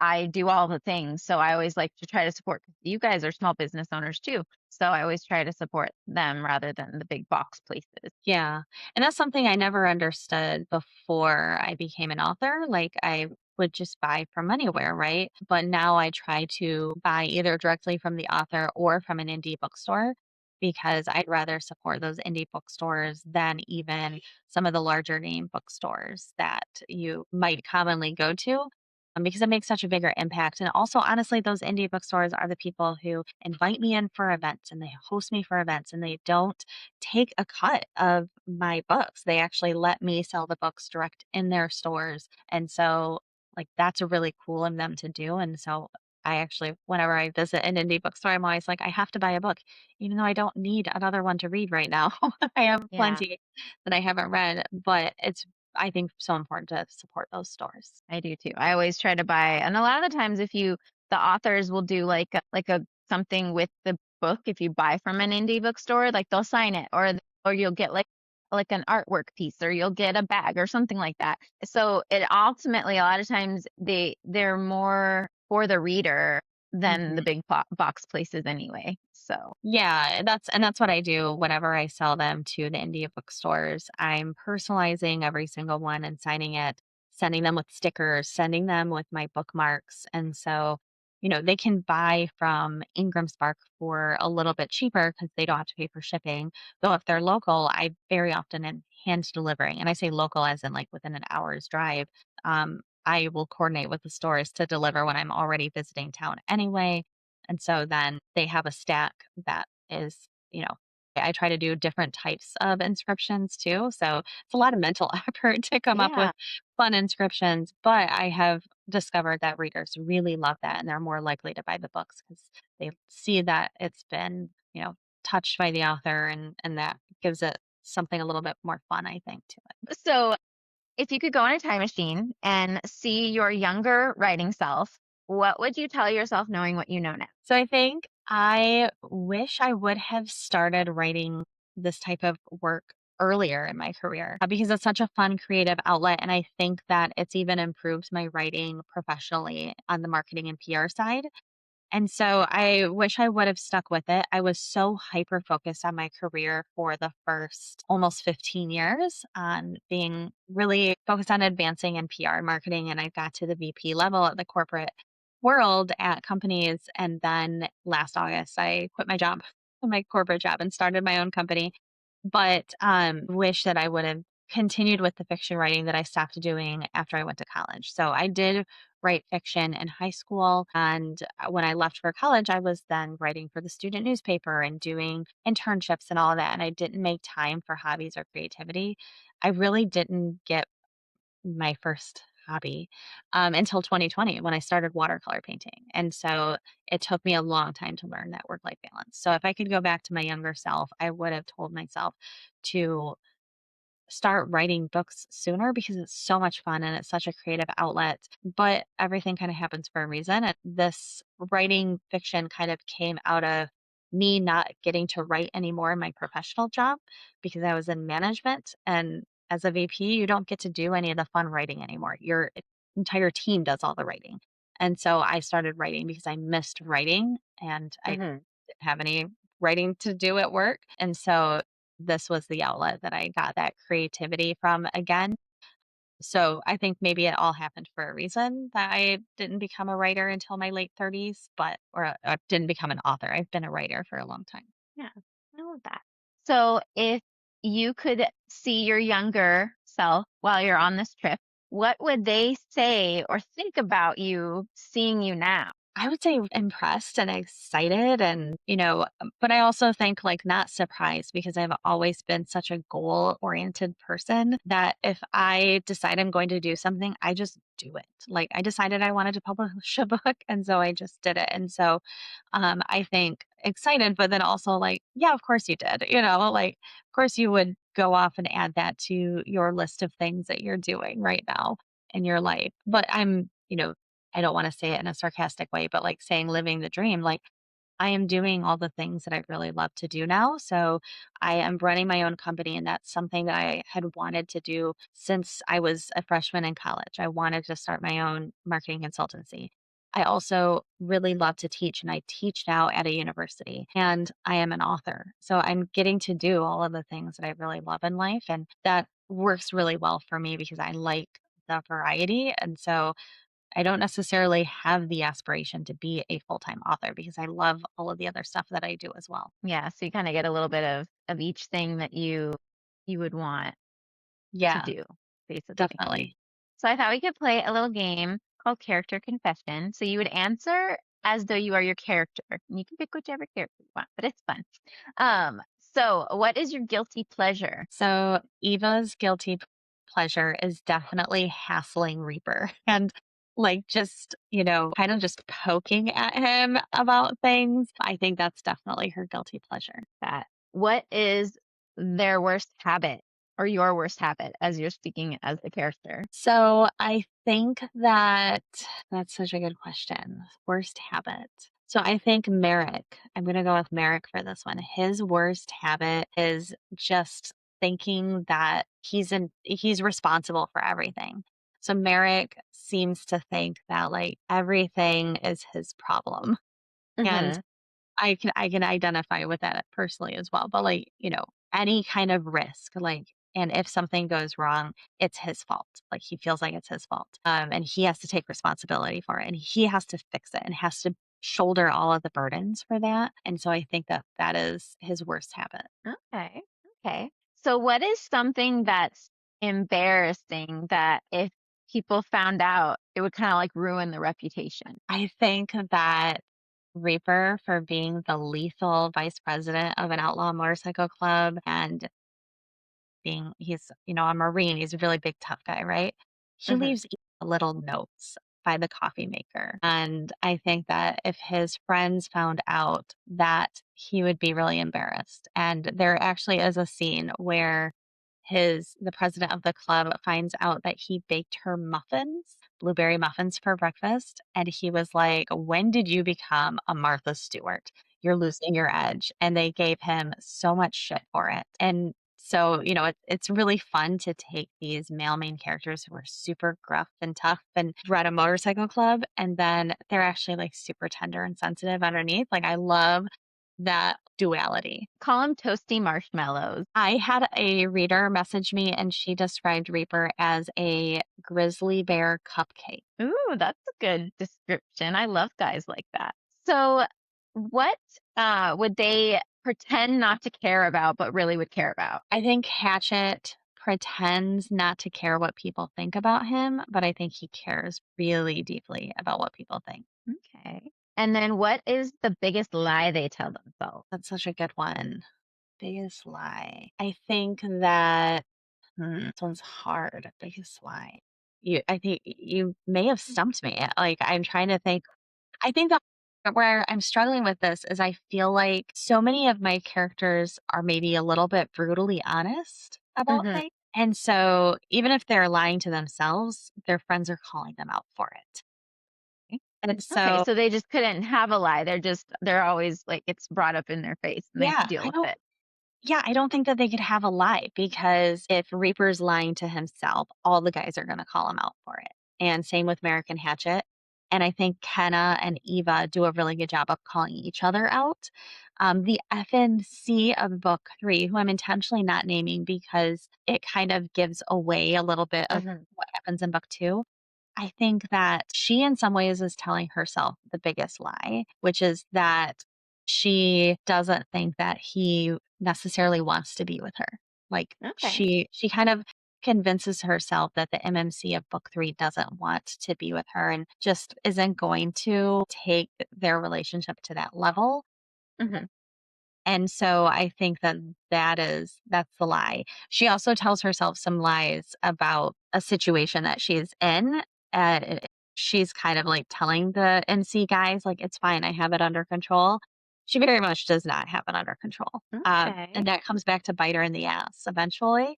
I do all the things. So I always like to try to support. You guys are small business owners too, so I always try to support them rather than the big box places. Yeah. And that's something I never understood before I became an author. Like I would just buy from anywhere, right? But now I try to buy either directly from the author or from an indie bookstore because I'd rather support those indie bookstores than even some of the larger name bookstores that you might commonly go to. Because it makes such a bigger impact. And also, honestly, those indie bookstores are the people who invite me in for events and they host me for events and they don't take a cut of my books. They actually let me sell the books direct in their stores. And so, like, that's a really cool of them to do. And so, I actually, whenever I visit an indie bookstore, I'm always like, I have to buy a book, even though I don't need another one to read right now. I have Yeah, plenty that I haven't read, but it's, I think, so important to support those stores. I do too. I always try to buy, and a lot of the times, if you the authors will do like a something with the book. If you buy from an indie bookstore, like they'll sign it, or you'll get like an artwork piece, or you'll get a bag or something like that. So it ultimately, a lot of times they're more for the reader than the Mhm. big box places anyway. So Yeah, that's what I do whenever I sell them to the indie bookstores. I'm personalizing every single one and signing it, sending them with stickers, sending them with my bookmarks. And so, they can buy from Ingram Spark for a little bit cheaper because they don't have to pay for shipping. Though if they're local, I very often am hand delivering. And I say local as in like within an hour's drive. I will coordinate with the stores to deliver when I'm already visiting town anyway. And so then they have a stack that is, I try to do different types of inscriptions too. So it's a lot of mental effort to come up with Yeah. fun inscriptions, but I have discovered that readers really love that and they're more likely to buy the books because they see that it's been, touched by the author and that gives it something a little bit more fun, I think, to it. So if you could go in a time machine and see your younger writing self, what would you tell yourself knowing what you know now? So I think I wish I would have started writing this type of work earlier in my career because it's such a fun creative outlet. And I think that it's even improved my writing professionally on the marketing and PR side. And so I wish I would have stuck with it. I was so hyper focused on my career for the first almost 15 years on being really focused on advancing in PR and marketing. And I got to the VP level at the corporate world at companies. And then last August, I quit my job, my corporate job, and started my own company. But wish that I would have continued with the fiction writing that I stopped doing after I went to college. So I did write fiction in high school. And when I left for college, I was then writing for the student newspaper and doing internships and all of that. And I didn't make time for hobbies or creativity. I really didn't get my first hobby until 2020 when I started watercolor painting. And so it took me a long time to learn that work life balance. So if I could go back to my younger self, I would have told myself to start writing books sooner because it's so much fun and it's such a creative outlet. But everything kind of happens for a reason. And this writing fiction kind of came out of me not getting to write anymore in my professional job because I was in management. And as a VP, you don't get to do any of the fun writing anymore. Your entire team does all the writing. And so I started writing because I missed writing and I Hmm. didn't have any writing to do at work. And so this was the outlet that I got that creativity from again. So I think maybe it all happened for a reason that I didn't become a writer until my late 30s, or didn't become an author. I've been a writer for a long time. Yeah, I love that. So if you could see your younger self while you're on this trip, what would they say or think about you seeing you now? I would say impressed and excited and, but I also think like not surprised because I've always been such a goal oriented person that if I decide I'm going to do something, I just do it. Like I decided I wanted to publish a book and so I just did it. And so I think excited, but then also like, yeah, of course you did, like of course you would go off and add that to your list of things that you're doing right now in your life. But I don't want to say it in a sarcastic way, but like saying living the dream, like I am doing all the things that I really love to do now. So I am running my own company, and that's something that I had wanted to do since I was a freshman in college. I wanted to start my own marketing consultancy. I also really love to teach, and I teach now at a university, and I am an author. So I'm getting to do all of the things that I really love in life. And that works really well for me because I like the variety. And so I don't necessarily have the aspiration to be a full-time author because I love all of the other stuff that I do as well. Yeah, so you kind of get a little bit of each thing that you would want to Yeah, do, basically. definitely. So I thought we could play a little game called Character Confession. So you would answer as though you are your character. And you can pick whichever character you want, but it's fun. So what is your guilty pleasure? So Eva's guilty pleasure is definitely hassling Reaper and like just, kind of just poking at him about things. I think that's definitely her guilty pleasure. That. What is their worst habit or your worst habit as you're speaking as the character? So I think that that's such a good question. Worst habit. So I think Merrick, I'm going to go with Merrick for this one. His worst habit is just thinking that he's responsible for everything. So Merrick seems to think that like everything is his problem. And Hmm. I can identify with that personally as well, but, like, any kind of risk, like and if something goes wrong, it's his fault, like, he feels like it's his fault, and he has to take responsibility for it, and he has to fix it and has to shoulder all of the burdens for that, and so I think that that is his worst habit. Okay. Okay. So what is something that's embarrassing that if people found out, it would kind of like ruin the reputation? I think that Reaper for being the lethal vice president of an outlaw motorcycle club and he's, a Marine, he's a really big, tough guy, right? He Hmm. leaves little notes by the coffee maker. And I think that if his friends found out that he would be really embarrassed. And there actually is a scene where the president of the club finds out that he baked her muffins, blueberry muffins for breakfast. And he was like, "When did you become a Martha Stewart? You're losing your edge." And they gave him so much shit for it. And so, it's really fun to take these male main characters who are super gruff and tough and run a motorcycle club, and then they're actually like super tender and sensitive underneath. Like, I love that duality. Call them toasty marshmallows. I had a reader message me and she described Reaper as a grizzly bear cupcake. Ooh, that's a good description. I love guys like that. So, what would they pretend not to care about, but really would care about? I think Hatchet pretends not to care what people think about him, but I think he cares really deeply about what people think. Okay. And then, what is the biggest lie they tell themselves? That's such a good one. Biggest lie. I think that this one's hard. Biggest lie. I think you may have stumped me. Like, I'm trying to think. I think that where I'm struggling with this is I feel like so many of my characters are maybe a little bit brutally honest about Hmm. things. And so even if they're lying to themselves, their friends are calling them out for it. And Okay, so, so they just couldn't have a lie. They're always like it's brought up in their face and they have to yeah, deal I with don't it. Yeah, I don't think that they could have a lie because if Reaper's lying to himself, all the guys are going to call him out for it. And same with Merrick and Hatchet. And I think Kenna and Eva do a really good job of calling each other out. The FNC of book three, who I'm intentionally not naming because it kind of gives away a little bit of Hmm. what happens in book two. I think that she, in some ways, is telling herself the biggest lie, which is that she doesn't think that he necessarily wants to be with her. Like, Okay. she kind of convinces herself that the MMC of book three doesn't want to be with her and just isn't going to take their relationship to that level. Hmm. And so I think that that's the lie. She also tells herself some lies about a situation that she's in. And she's kind of like telling the NC guys, like, it's fine, I have it under control. She very much does not have it under control. Okay. And that comes back to bite her in the ass eventually.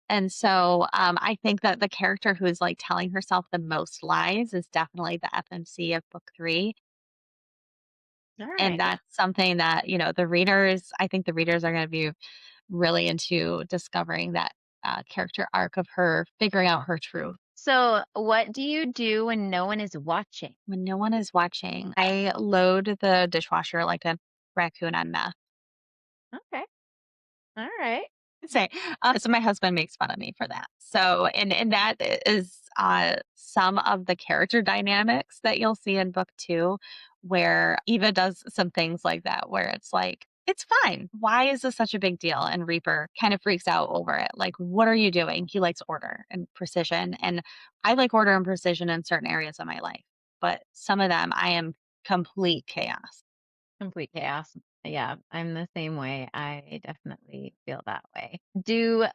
And so I think that the character who is like telling herself the most lies is definitely the FMC of book three. All And right. that's something that, I think the readers are going to be really into discovering that character arc of her figuring out her truth. So, what do you do when no one is watching? When no one is watching, I load the dishwasher like a raccoon on meth. Okay. All right. Say, so my husband makes fun of me for that. So, and that is some of the character dynamics that you'll see in book two, where Eva does some things like that, where it's like, it's fine. Why is this such a big deal? And Reaper kind of freaks out over it. Like, what are you doing? He likes order and precision. And I like order and precision in certain areas of my life, but some of them I am complete chaos. Complete chaos. Yeah, I'm the same way. I definitely feel that way. Do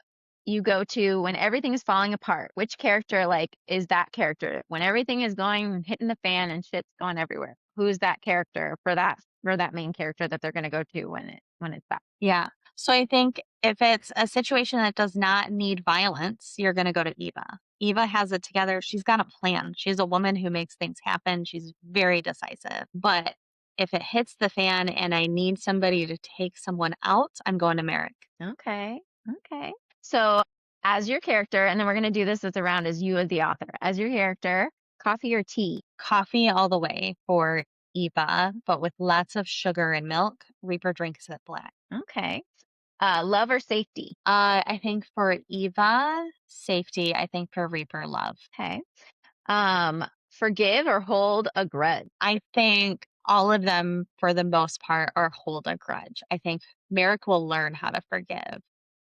you go to when everything is falling apart? Which character like is that character? When everything is going hitting the fan and shit's going everywhere. Who's that character for that main character that they're going to go to when it's that? Yeah. So I think if it's a situation that does not need violence, you're going to go to Eva. Eva has it together. She's got a plan. She's a woman who makes things happen. She's very decisive. But if it hits the fan and I need somebody to take someone out, I'm going to Merrick. Okay. Okay. So as your character, and then we're going to do this as a round as you as the author. As your character, coffee or tea? Coffee all the way for Eva, but with lots of sugar and milk. Reaper drinks it black. Okay. Love or safety? I think for Eva, safety. I think for Reaper, love. Okay. Forgive or hold a grudge? I think all of them, for the most part, are hold a grudge. I think Merrick will learn how to forgive,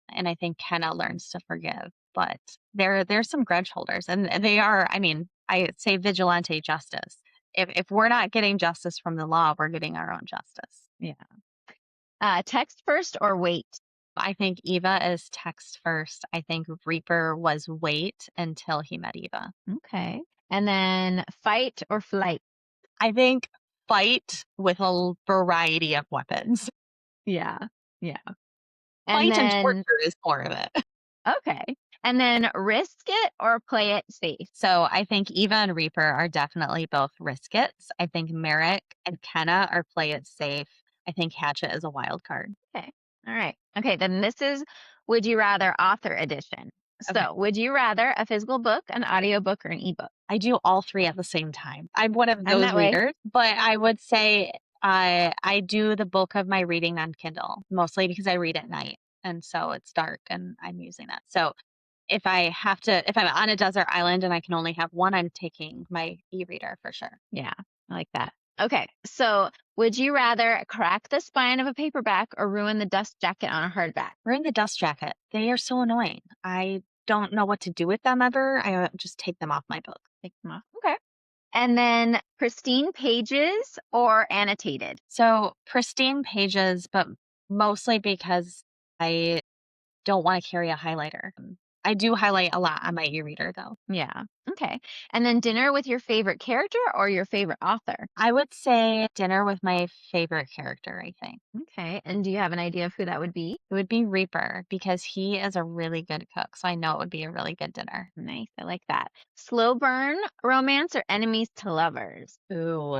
and I think Kenna learns to forgive. But there's some grudge holders, and they are. I mean, I say vigilante justice. if we're not getting justice from the law, we're getting our own justice. Yeah. Text first or wait? I think Eva is text first. I think Reaper was wait until he met Eva. Okay. And then fight or flight? I think fight with a variety of weapons. Yeah. Yeah. And Fight and then, torture is more of it. okay. And then risk it or play it safe? So I think Eva and Reaper are definitely both risk its. I think Merrick and Kenna are play it safe. I think Hatchet is a wild card. Okay. All right. Okay. Then this is Would You Rather Author Edition. Okay. So, would you rather a physical book, an audiobook, or an ebook? I do all three at the same time. I'm one of I'm those that way. readers, but I would say I do the bulk of my reading on Kindle, mostly because I read at night. And so it's dark and I'm using that. So if I'm on a desert island and I can only have one, I'm taking my e-reader for sure. Yeah. I like that. Okay. So, would you rather crack the spine of a paperback or ruin the dust jacket on a hardback? We're in the dust jacket. They are so annoying. I don't know what to do with them ever. I just take them off my book. Take them off. Okay. And then pristine pages or annotated? So pristine pages, but mostly because I don't want to carry a highlighter. I do highlight a lot on my e-reader though. Yeah. Okay. And then dinner with your favorite character or your favorite author? I would say dinner with my favorite character, I think. Okay. And do you have an idea of who that would be? It would be Reaper because he is a really good cook. So I know it would be a really good dinner. Nice. I like that. Slow burn romance or enemies to lovers? Ooh,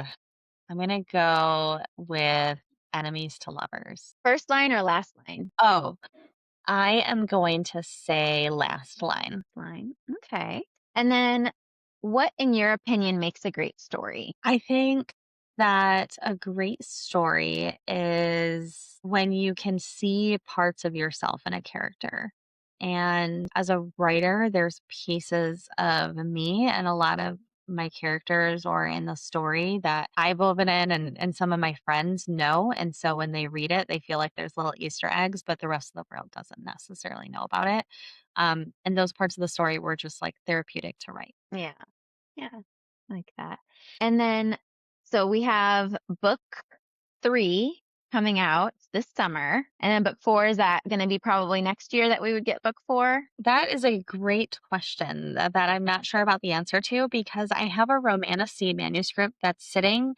I'm going to go with enemies to lovers. First line or last line? Oh, I am going to say last line. Line. Okay. And then what, in your opinion, makes a great story? I think that a great story is when you can see parts of yourself in a character. And as a writer, there's pieces of me and a lot of my characters or in the story that I've woven in and some of my friends know. And so when they read it, they feel like there's little Easter eggs, but the rest of the world doesn't necessarily know about it. And those parts of the story were just like therapeutic to write. Yeah. Yeah. Like that. And then, so we have book 3 coming out this summer. And then book 4, is that going to be probably next year that we would get book 4? That is a great question that I'm not sure about the answer to because I have a Romantasy manuscript that's sitting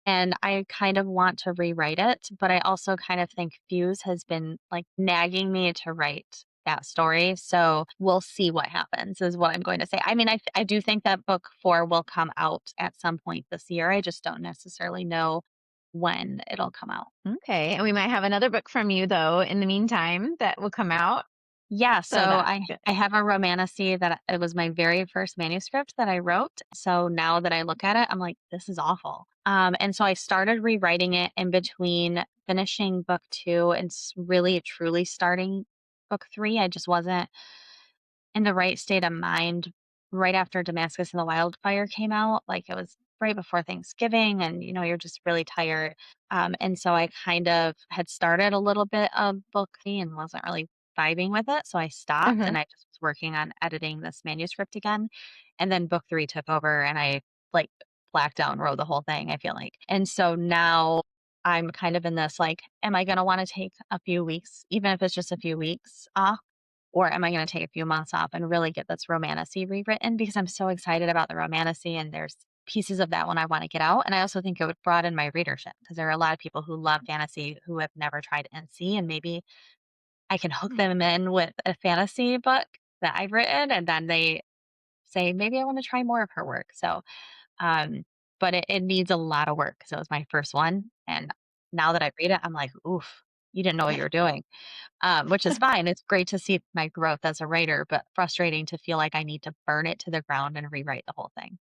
and I kind of want to rewrite it, but I also kind of think Fuse has been like nagging me to write that story. So we'll see what happens, is what I'm going to say. I mean, I do think that book 4 will come out at some point this year. I just don't necessarily know when it'll come out. Okay. And we might have another book from you, though, in the meantime that will come out. Yeah, So so that's I good. I have a Romantasy that it was my very first manuscript that I wrote. So now that I look at it, I'm like, this is awful. And so I started rewriting it in between finishing book 2 and really truly starting book 3. I just wasn't in the right state of mind right after Damascus and the Wildfire came out. Like it was right before Thanksgiving, and you're just really tired. And so I kind of had started a little bit of book 3 and wasn't really vibing with it. So I stopped Mhm. and I just was working on editing this manuscript again. And then book 3 took over and I like blacked out and wrote the whole thing, I feel like. And so now I'm kind of in this like, am I going to want to take a few weeks, even if it's just a few weeks off? Or am I going to take a few months off and really get this Romantasy rewritten? Because I'm so excited about the Romantasy and there's pieces of that one I want to get out. And I also think it would broaden my readership because there are a lot of people who love fantasy who have never tried NC, and maybe I can hook them in with a fantasy book that I've written and then they say, maybe I want to try more of her work. So, um, but it needs a lot of work because it was my first one. And now that I read it, I'm like, oof, you didn't know what you were doing, which is fine. It's great to see my growth as a writer, but frustrating to feel like I need to burn it to the ground and rewrite the whole thing.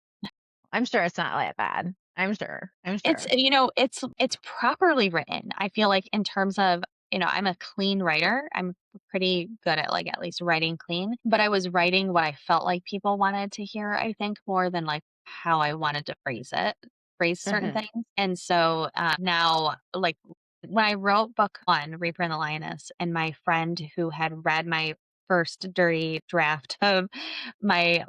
I'm sure it's not that bad. I'm sure. I'm It's sure. it's properly written. I feel like in terms of, I'm a clean writer. I'm pretty good at like at least writing clean, but I was writing what I felt like people wanted to hear, I think, more than like how I wanted to phrase certain Mhm. things. And so now, like when I wrote book 1, Reaper and the Lioness, and my friend who had read my first dirty draft of my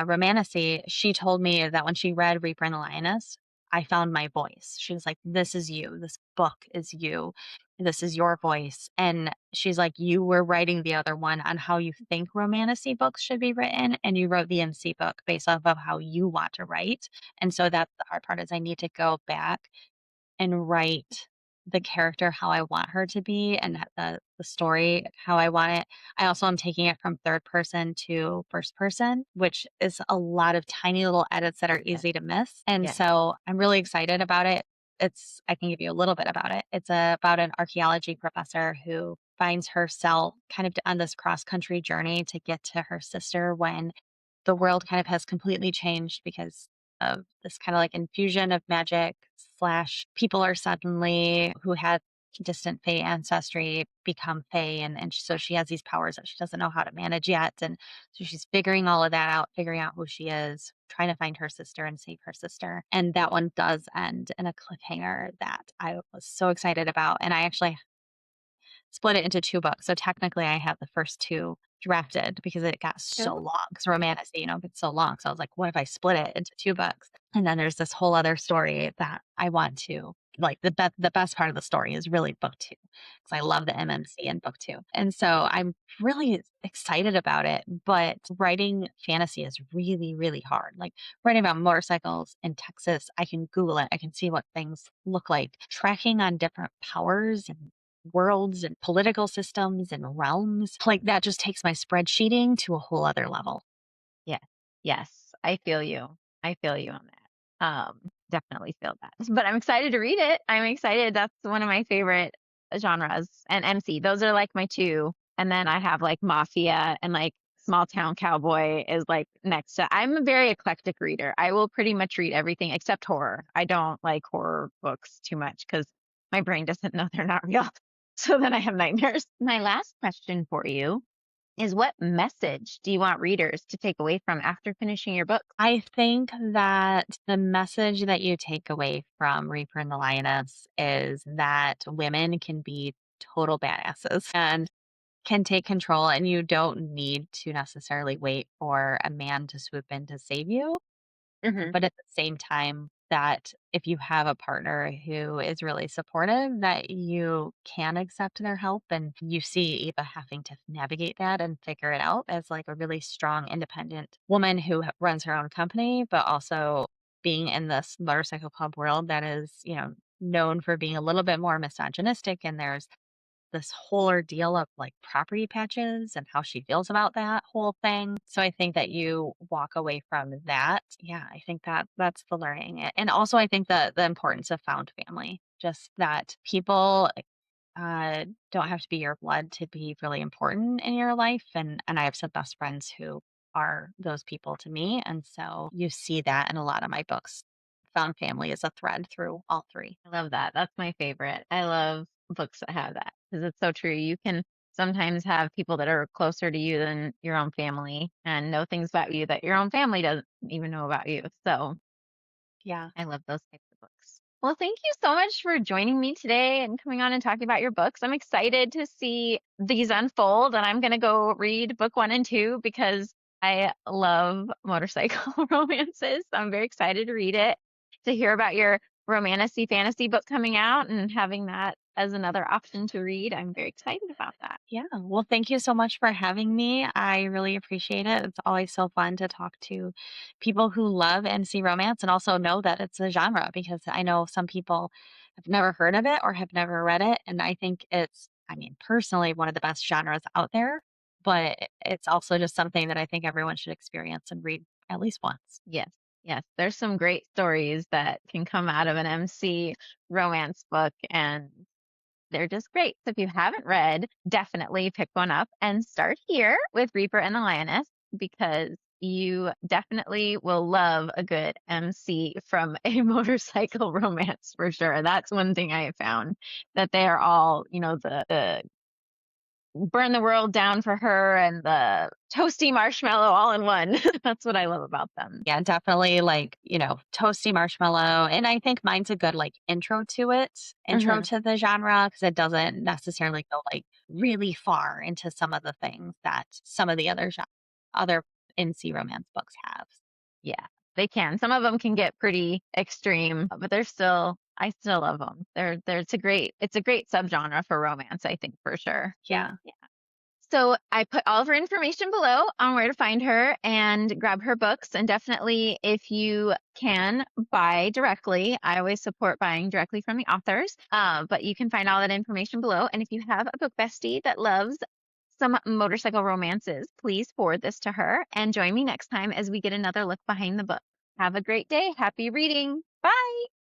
Romantasy, she told me that when she read Reaper and the Lioness, I found my voice. She was like, "This is you. This book is you. This is your voice." And she's like, "You were writing the other one on how you think romantasy books should be written, and you wrote the MC book based off of how you want to write." And so that's the hard part is I need to go back and write the character how I want her to be and the story how I want it. I also am taking it from third person to first person, which is a lot of tiny little edits that are Yeah. easy to miss. And Yeah. so I'm really excited about it. I can give you a little bit about it. It's about an archaeology professor who finds herself kind of on this cross country journey to get to her sister when the world kind of has completely changed because of this kind of like infusion of magic slash people are suddenly who had distant Fey ancestry become Fey and so she has these powers that she doesn't know how to manage yet. And so she's figuring all of that out, figuring out who she is, trying to find her sister and save her sister. And that one does end in a cliffhanger that I was so excited about. And I actually split it into 2 books. So technically I have the first 2 drafted because it got so Cool. long. Because romance, gets so long. So I was like, what if I split it into 2 books? And then there's this whole other story that I want to like the best part of the story is really book 2 because I love the MMC in book 2. And so I'm really excited about it, but writing fantasy is really, really hard. Like writing about motorcycles in Texas, I can Google it. I can see what things look like. Tracking on different powers and worlds and political systems and realms. Like that just takes my spreadsheeting to a whole other level. Yes. Yes. I feel you. I feel you on that. Definitely feel that. But I'm excited to read it. I'm excited. That's one of my favorite genres. And MC. Those are like my two. And then I have like Mafia and like Small Town Cowboy is like next to. I'm a very eclectic reader. I will pretty much read everything except horror. I don't like horror books too much because my brain doesn't know they're not real. So then I have nightmares. My last question for you is what message do you want readers to take away from after finishing your book? I think that the message that you take away from Reaper and the Lioness is that women can be total badasses and can take control, and you don't need to necessarily wait for a man to swoop in to save you. Hmm. But at the same time, that if you have a partner who is really supportive, that you can accept their help. And you see Eva having to navigate that and figure it out as like a really strong, independent woman who runs her own company, but also being in this motorcycle club world that is, known for being a little bit more misogynistic. And there's this whole ordeal of like property patches and how she feels about that whole thing. So I think that you walk away from that. Yeah, I think that that's the learning. And also I think the importance of found family, just that people don't have to be your blood to be really important in your life. And I have some best friends who are those people to me. And so you see that in a lot of my books. Found family is a thread through all 3. I love that. That's my favorite. I love books that have that because it's so true. You can sometimes have people that are closer to you than your own family and know things about you that your own family doesn't even know about you. So Yeah. I love those types of books. Well, thank you so much for joining me today and coming on and talking about your books. I'm excited to see these unfold, and I'm going to go read book 1 and 2 because I love motorcycle romances. So I'm very excited to read it, to hear about your romantasy fantasy book coming out and having that as another option to read. I'm very excited about that. Yeah. Well, thank you so much for having me. I really appreciate it. It's always so fun to talk to people who love and see romance and also know that it's a genre because I know some people have never heard of it or have never read it. And I think it's, personally, one of the best genres out there, but it's also just something that I think everyone should experience and read at least once. Yes. Yes. There's some great stories that can come out of an MC romance book, and they're just great. So if you haven't read, definitely pick one up and start here with Reaper and the Lioness because you definitely will love a good MC from a motorcycle romance for sure. That's one thing I have found that they are all, the burn the world down for her and the toasty marshmallow all in one. That's what I love about them. Yeah, definitely like, toasty marshmallow. And I think mine's a good like intro Hmm. to the genre because it doesn't necessarily go like really far into some of the things that some of the other NC romance books have. Yeah. They can. Some of them can get pretty extreme, but I still love them. It's a great subgenre for romance, I think for sure. Yeah. So I put all of her information below on where to find her and grab her books. And definitely, if you can buy directly, I always support buying directly from the authors. But you can find all that information below. And if you have a book bestie that loves some motorcycle romances, please forward this to her and join me next time as we get another look behind the book. Have a great day. Happy reading. Bye.